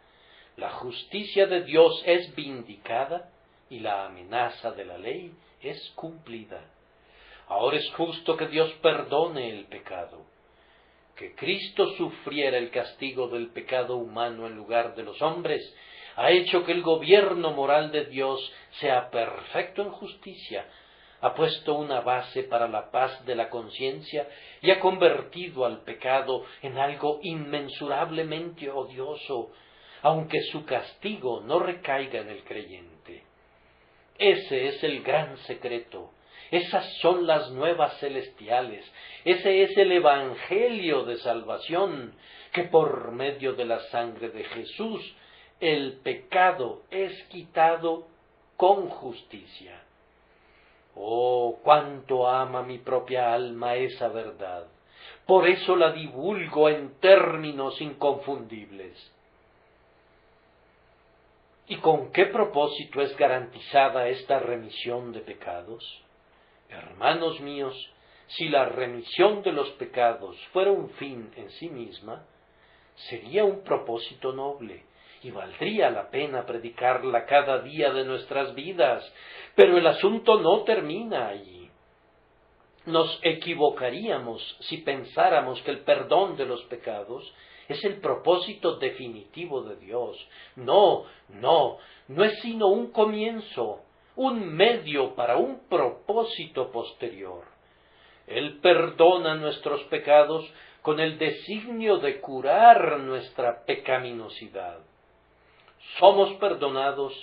Speaker 1: la justicia de Dios es vindicada y la amenaza de la ley es cumplida. Ahora es justo que Dios perdone el pecado. Que Cristo sufriera el castigo del pecado humano en lugar de los hombres ha hecho que el gobierno moral de Dios sea perfecto en justicia, ha puesto una base para la paz de la conciencia y ha convertido al pecado en algo inmensurablemente odioso, aunque su castigo no recaiga en el creyente. Ese es el gran secreto. Esas son las nuevas celestiales, ese es el evangelio de salvación, que por medio de la sangre de Jesús el pecado es quitado con justicia. Oh, cuánto ama mi propia alma esa verdad, por eso la divulgo en términos inconfundibles. ¿Y con qué propósito es garantizada esta remisión de pecados? Hermanos míos, si la remisión de los pecados fuera un fin en sí misma, sería un propósito noble y valdría la pena predicarla cada día de nuestras vidas, pero el asunto no termina allí. Nos equivocaríamos si pensáramos que el perdón de los pecados es el propósito definitivo de Dios. No es sino un comienzo, un medio para un propósito posterior. Él perdona nuestros pecados con el designio de curar nuestra pecaminosidad. Somos perdonados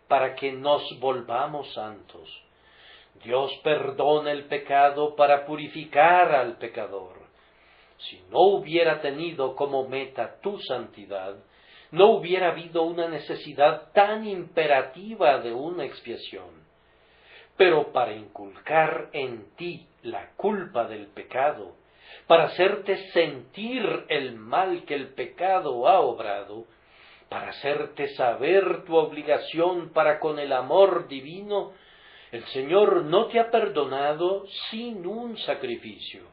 Speaker 1: para que nos volvamos santos. Dios perdona el pecado para purificar al pecador. Si no hubiera tenido como meta tu santidad, no hubiera habido una necesidad tan imperativa de una expiación. Pero para inculcar en ti la culpa del pecado, para hacerte sentir el mal que el pecado ha obrado, para hacerte saber tu obligación para con el amor divino, el Señor no te ha perdonado sin un sacrificio.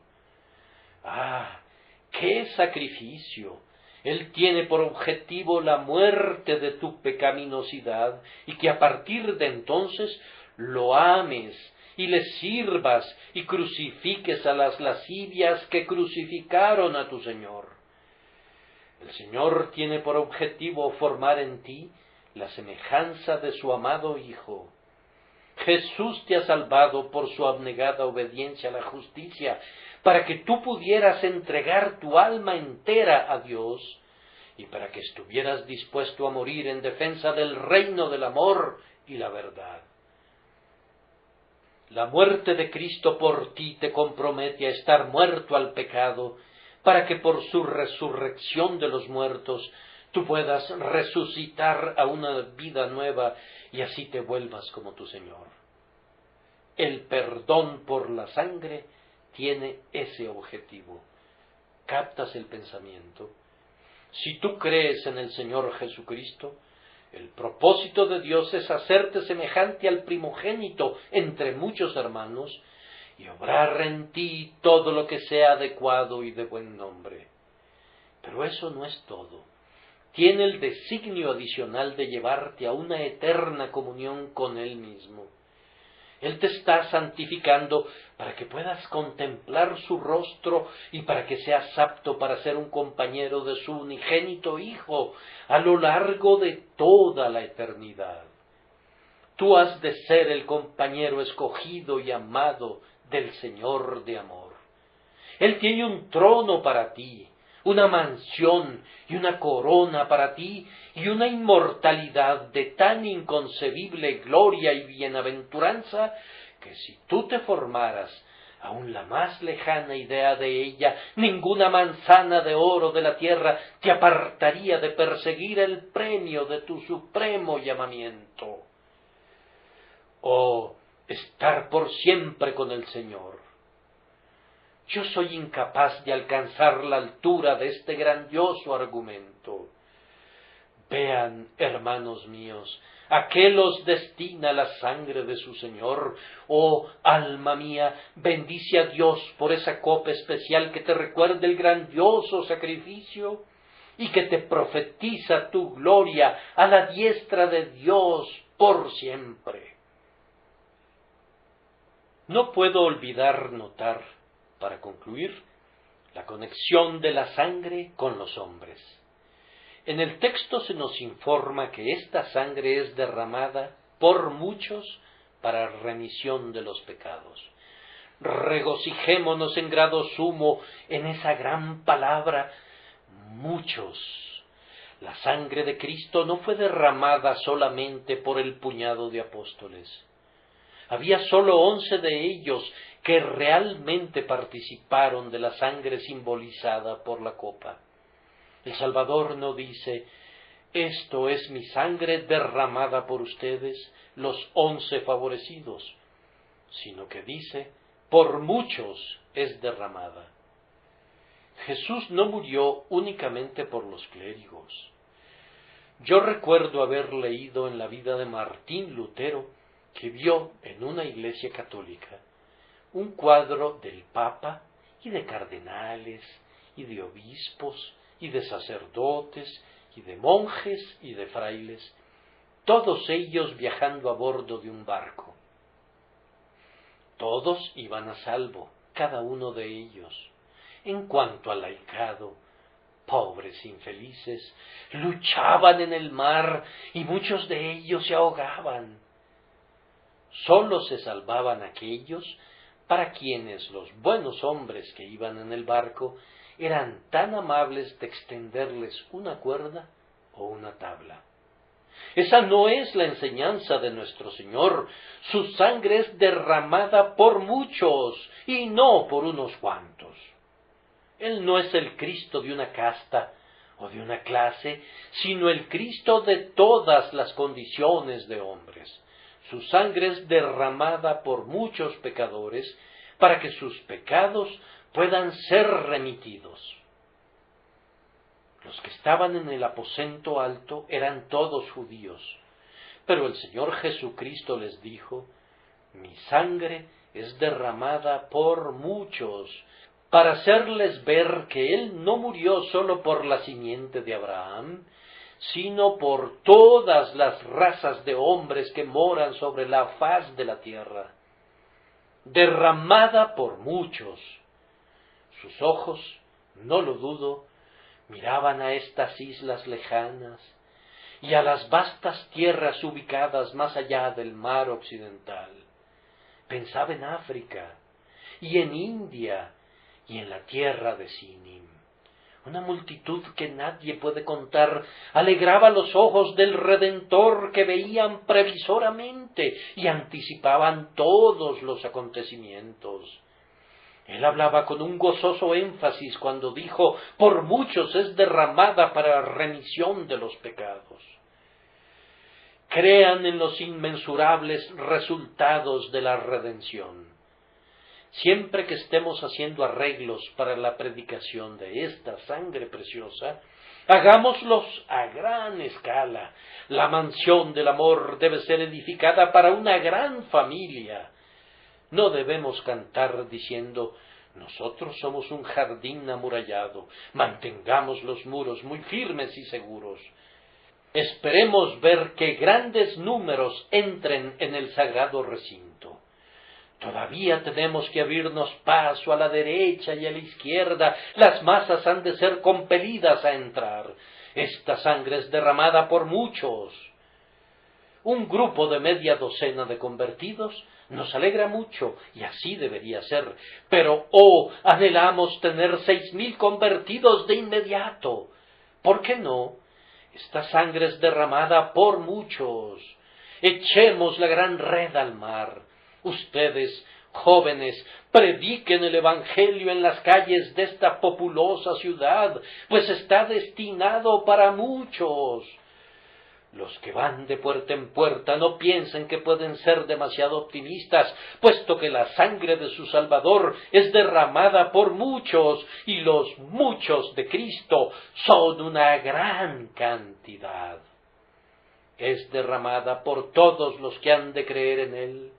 Speaker 1: ¡Ah! ¡Qué sacrificio! Él tiene por objetivo la muerte de tu pecaminosidad y que a partir de entonces lo ames y le sirvas y crucifiques a las lascivias que crucificaron a tu Señor. El Señor tiene por objetivo formar en ti la semejanza de su amado Hijo. Jesús te ha salvado por su abnegada obediencia a la justicia, para que tú pudieras entregar tu alma entera a Dios y para que estuvieras dispuesto a morir en defensa del reino del amor y la verdad. La muerte de Cristo por ti te compromete a estar muerto al pecado, para que por su resurrección de los muertos tú puedas resucitar a una vida nueva y así te vuelvas como tu Señor. El perdón por la sangre tiene ese objetivo. ¿Captas el pensamiento? Si tú crees en el Señor Jesucristo, el propósito de Dios es hacerte semejante al primogénito entre muchos hermanos y obrar en ti todo lo que sea adecuado y de buen nombre. Pero eso no es todo. tiene el designio adicional de llevarte a una eterna comunión con Él mismo. Él te está santificando para que puedas contemplar su rostro y para que seas apto para ser un compañero de su unigénito Hijo a lo largo de toda la eternidad. Tú has de ser el compañero escogido y amado del Señor de amor. Él tiene un trono para ti, una mansión y una corona para ti y una inmortalidad de tan inconcebible gloria y bienaventuranza que si tú te formaras aun la más lejana idea de ella, ninguna manzana de oro de la tierra te apartaría de perseguir el premio de tu supremo llamamiento. Oh, estar por siempre con el Señor. Yo soy incapaz de alcanzar la altura de este grandioso argumento. Vean, hermanos míos, a qué los destina la sangre de su Señor. Oh, alma mía, bendice a Dios por esa copa especial que te recuerda el grandioso sacrificio y que te profetiza tu gloria a la diestra de Dios por siempre. No puedo olvidar notar, para concluir, la conexión de la sangre con los hombres. En el texto se nos informa que esta sangre es derramada por muchos para remisión de los pecados. Regocijémonos en grado sumo en esa gran palabra, muchos. La sangre de Cristo no fue derramada solamente por el puñado de apóstoles. Había solo 11 de ellos que realmente participaron de la sangre simbolizada por la copa. El Salvador no dice, esto es mi sangre derramada por ustedes, los 11 favorecidos, sino que dice, por muchos es derramada. Jesús no murió únicamente por los clérigos. Yo recuerdo haber leído en la vida de Martín Lutero, que vio en una iglesia católica un cuadro del Papa y de cardenales y de obispos y de sacerdotes y de monjes y de frailes, todos ellos viajando a bordo de un barco. Todos iban a salvo, cada uno de ellos. En cuanto al laicado, pobres infelices, luchaban en el mar y muchos de ellos se ahogaban. Sólo se salvaban aquellos para quienes los buenos hombres que iban en el barco eran tan amables de extenderles una cuerda o una tabla. Esa no es la enseñanza de nuestro Señor. Su sangre es derramada por muchos y no por unos cuantos. Él no es el Cristo de una casta o de una clase, sino el Cristo de todas las condiciones de hombres. Su sangre es derramada por muchos pecadores para que sus pecados puedan ser remitidos. Los que estaban en el aposento alto eran todos judíos, pero el Señor Jesucristo les dijo, mi sangre es derramada por muchos, para hacerles ver que Él no murió solo por la simiente de Abraham, sino por todas las razas de hombres que moran sobre la faz de la tierra, derramada por muchos. Sus ojos, no lo dudo, miraban a estas islas lejanas y a las vastas tierras ubicadas más allá del mar occidental. Pensaba en África y en India y en la tierra de Sinim. Una multitud que nadie puede contar alegraba los ojos del Redentor que veían previsoramente y anticipaban todos los acontecimientos. Él hablaba con un gozoso énfasis cuando dijo, por muchos es derramada para remisión de los pecados. Crean en los inmensurables resultados de la redención. Siempre que estemos haciendo arreglos para la predicación de esta sangre preciosa, hagámoslos a gran escala. La mansión del amor debe ser edificada para una gran familia. No debemos cantar diciendo, Nosotros somos un jardín amurallado. Mantengamos los muros muy firmes y seguros. Esperemos ver que grandes números entren en el sagrado recinto. Todavía tenemos que abrirnos paso a la derecha y a la izquierda. Las masas han de ser compelidas a entrar. Esta sangre es derramada por muchos. Un grupo de media docena de convertidos nos alegra mucho, y así debería ser. Pero, anhelamos tener 6,000 convertidos de inmediato. ¿Por qué no? Esta sangre es derramada por muchos. Echemos la gran red al mar. Ustedes, jóvenes, prediquen el Evangelio en las calles de esta populosa ciudad, pues está destinado para muchos. Los que van de puerta en puerta no piensen que pueden ser demasiado optimistas, puesto que la sangre de su Salvador es derramada por muchos, y los muchos de Cristo son una gran cantidad. Es derramada por todos los que han de creer en Él,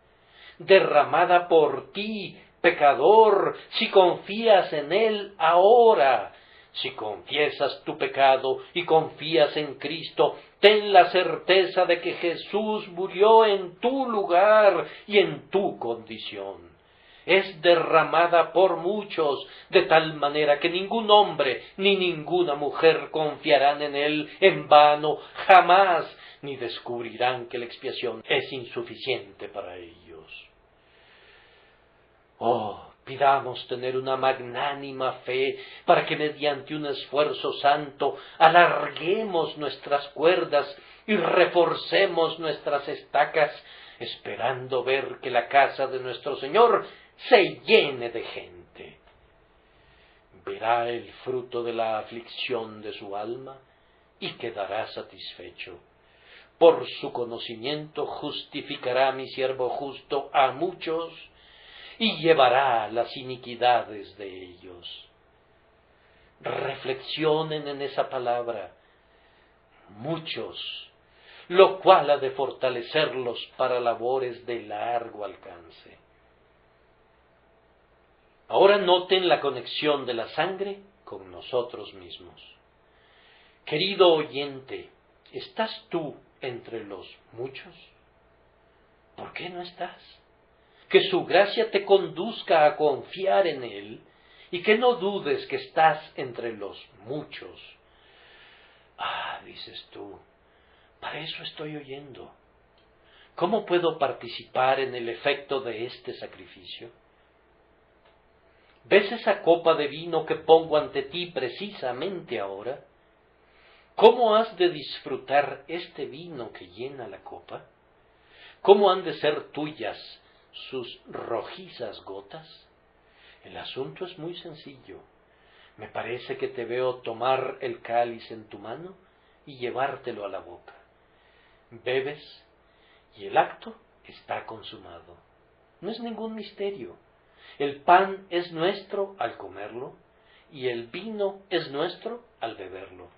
Speaker 1: derramada por ti, pecador, si confías en Él ahora. Si confiesas tu pecado y confías en Cristo, ten la certeza de que Jesús murió en tu lugar y en tu condición. Es derramada por muchos, de tal manera que ningún hombre ni ninguna mujer confiarán en Él en vano, jamás, ni descubrirán que la expiación es insuficiente para ellos. Pidamos tener una magnánima fe para que mediante un esfuerzo santo alarguemos nuestras cuerdas y reforcemos nuestras estacas, esperando ver que la casa de nuestro Señor se llene de gente. Verá el fruto de la aflicción de su alma y quedará satisfecho. Por su conocimiento justificará mi siervo justo a muchos y llevará las iniquidades de ellos. Reflexionen en esa palabra, muchos, lo cual ha de fortalecerlos para labores de largo alcance. Ahora noten la conexión de la sangre con nosotros mismos. Querido oyente, ¿estás tú entre los muchos? ¿Por qué no estás? Que su gracia te conduzca a confiar en Él y que no dudes que estás entre los muchos. Dices tú, para eso estoy oyendo. ¿Cómo puedo participar en el efecto de este sacrificio? ¿Ves esa copa de vino que pongo ante ti precisamente ahora? ¿Cómo has de disfrutar este vino que llena la copa? ¿Cómo han de ser tuyas sus rojizas gotas? El asunto es muy sencillo. Me parece que te veo tomar el cáliz en tu mano y llevártelo a la boca. Bebes y el acto está consumado. No es ningún misterio. El pan es nuestro al comerlo y el vino es nuestro al beberlo.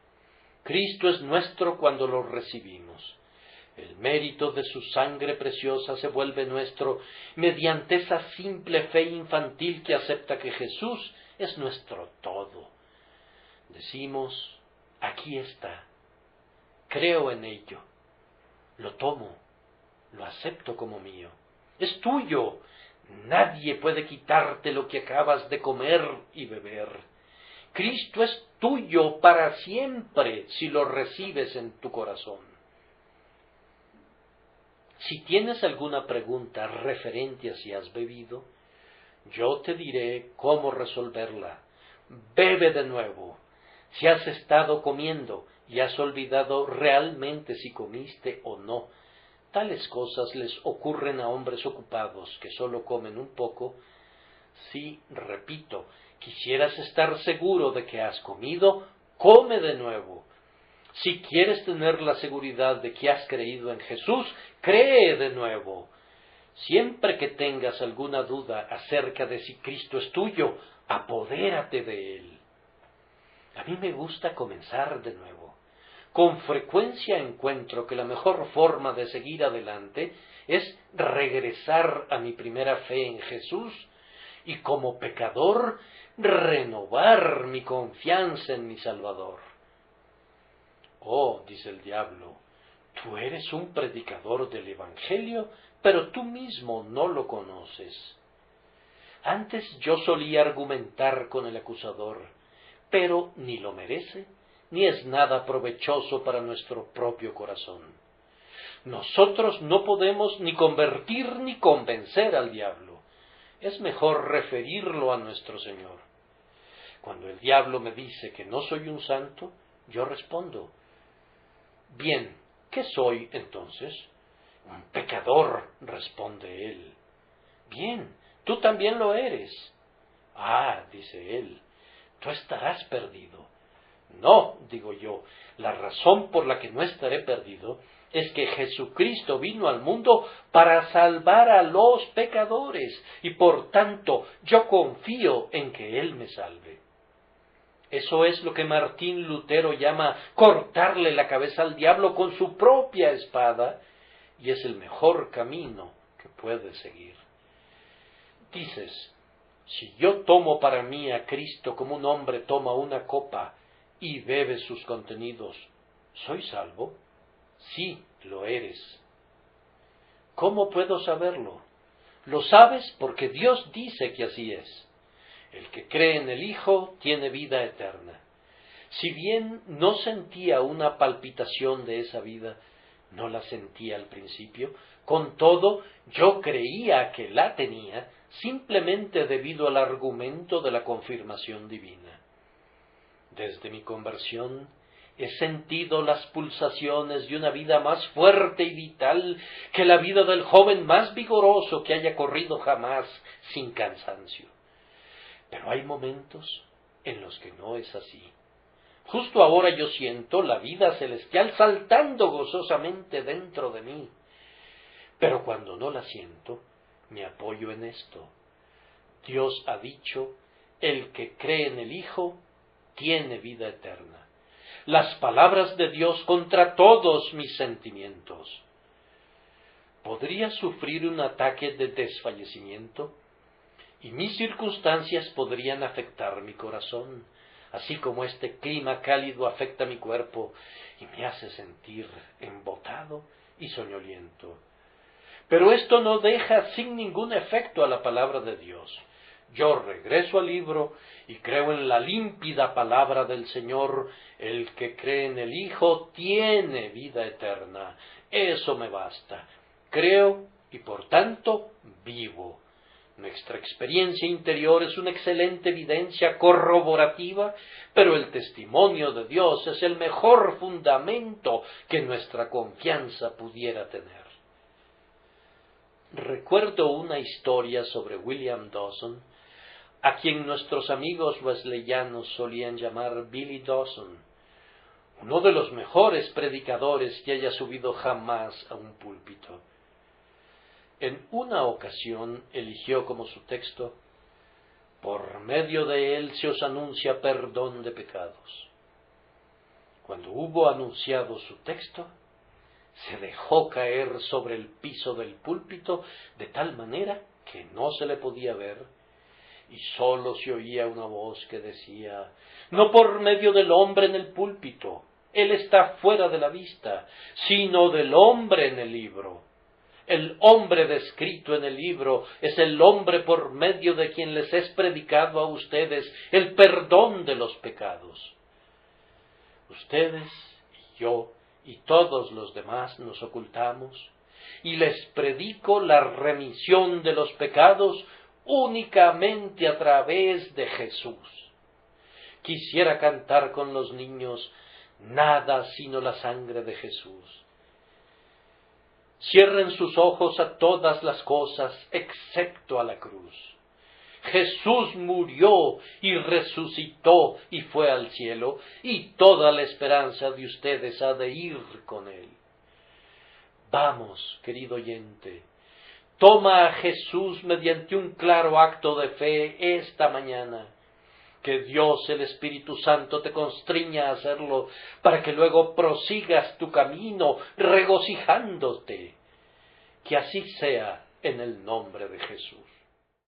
Speaker 1: Cristo es nuestro cuando lo recibimos. El mérito de su sangre preciosa se vuelve nuestro mediante esa simple fe infantil que acepta que Jesús es nuestro todo. Decimos, aquí está, creo en ello, lo tomo, lo acepto como mío. Es tuyo, nadie puede quitarte lo que acabas de comer y beber. Cristo es tuyo para siempre si lo recibes en tu corazón. Si tienes alguna pregunta referente a si has bebido, yo te diré cómo resolverla. Bebe de nuevo. Si has estado comiendo y has olvidado realmente si comiste o no, tales cosas les ocurren a hombres ocupados que solo comen un poco. Si, repito, quisieras estar seguro de que has comido, come de nuevo. Si quieres tener la seguridad de que has creído en Jesús, cree de nuevo. Siempre que tengas alguna duda acerca de si Cristo es tuyo, apodérate de Él. A mí me gusta comenzar de nuevo. Con frecuencia encuentro que la mejor forma de seguir adelante es regresar a mi primera fe en Jesús, y como pecador renovar mi confianza en mi Salvador. Oh, dice el diablo, tú eres un predicador del Evangelio, pero tú mismo no lo conoces. Antes yo solía argumentar con el acusador, pero ni lo merece, ni es nada provechoso para nuestro propio corazón. Nosotros no podemos ni convertir ni convencer al diablo. Es mejor referirlo a nuestro Señor. Cuando el diablo me dice que no soy un santo, yo respondo, bien, ¿qué soy entonces? Un pecador, responde él. Bien, tú también lo eres. Ah, dice él, tú estarás perdido. No, digo yo, la razón por la que no estaré perdido es que Jesucristo vino al mundo para salvar a los pecadores y por tanto yo confío en que Él me salve. Eso es lo que Martín Lutero llama cortarle la cabeza al diablo con su propia espada, y es el mejor camino que puedes seguir. Dices, si yo tomo para mí a Cristo como un hombre toma una copa y bebe sus contenidos, ¿soy salvo? Sí, lo eres. ¿Cómo puedo saberlo? Lo sabes porque Dios dice que así es. El que cree en el Hijo tiene vida eterna. Si bien no sentía una palpitación de esa vida, no la sentía al principio, con todo yo creía que la tenía simplemente debido al argumento de la confirmación divina. Desde mi conversión he sentido las pulsaciones de una vida más fuerte y vital que la vida del joven más vigoroso que haya corrido jamás sin cansancio. Pero hay momentos en los que no es así. Justo ahora yo siento la vida celestial saltando gozosamente dentro de mí. Pero cuando no la siento, me apoyo en esto. Dios ha dicho, el que cree en el Hijo tiene vida eterna. Las palabras de Dios contra todos mis sentimientos. ¿Podría sufrir un ataque de desfallecimiento? Y mis circunstancias podrían afectar mi corazón, así como este clima cálido afecta mi cuerpo y me hace sentir embotado y soñoliento. Pero esto no deja sin ningún efecto a la palabra de Dios. Yo regreso al libro y creo en la límpida palabra del Señor. El que cree en el Hijo tiene vida eterna. Eso me basta. Creo y por tanto vivo. Nuestra experiencia interior es una excelente evidencia corroborativa, pero el testimonio de Dios es el mejor fundamento que nuestra confianza pudiera tener. Recuerdo una historia sobre William Dawson, a quien nuestros amigos wesleyanos solían llamar Billy Dawson, uno de los mejores predicadores que haya subido jamás a un púlpito. En una ocasión eligió como su texto, por medio de él se os anuncia perdón de pecados. Cuando hubo anunciado su texto, se dejó caer sobre el piso del púlpito de tal manera que no se le podía ver, y sólo se oía una voz que decía, no por medio del hombre en el púlpito, él está fuera de la vista, sino del hombre en el libro. El hombre descrito en el libro es el hombre por medio de quien les es predicado a ustedes el perdón de los pecados. Ustedes y yo y todos los demás nos ocultamos y les predico la remisión de los pecados únicamente a través de Jesús. Quisiera cantar con los niños, nada sino la sangre de Jesús. Cierren sus ojos a todas las cosas excepto a la cruz. Jesús murió y resucitó y fue al cielo, y toda la esperanza de ustedes ha de ir con él. Vamos, querido oyente, toma a Jesús mediante un claro acto de fe esta mañana. Que Dios, el Espíritu Santo, te constriña a hacerlo, para que luego prosigas tu camino regocijándote. Que así sea en el nombre de Jesús.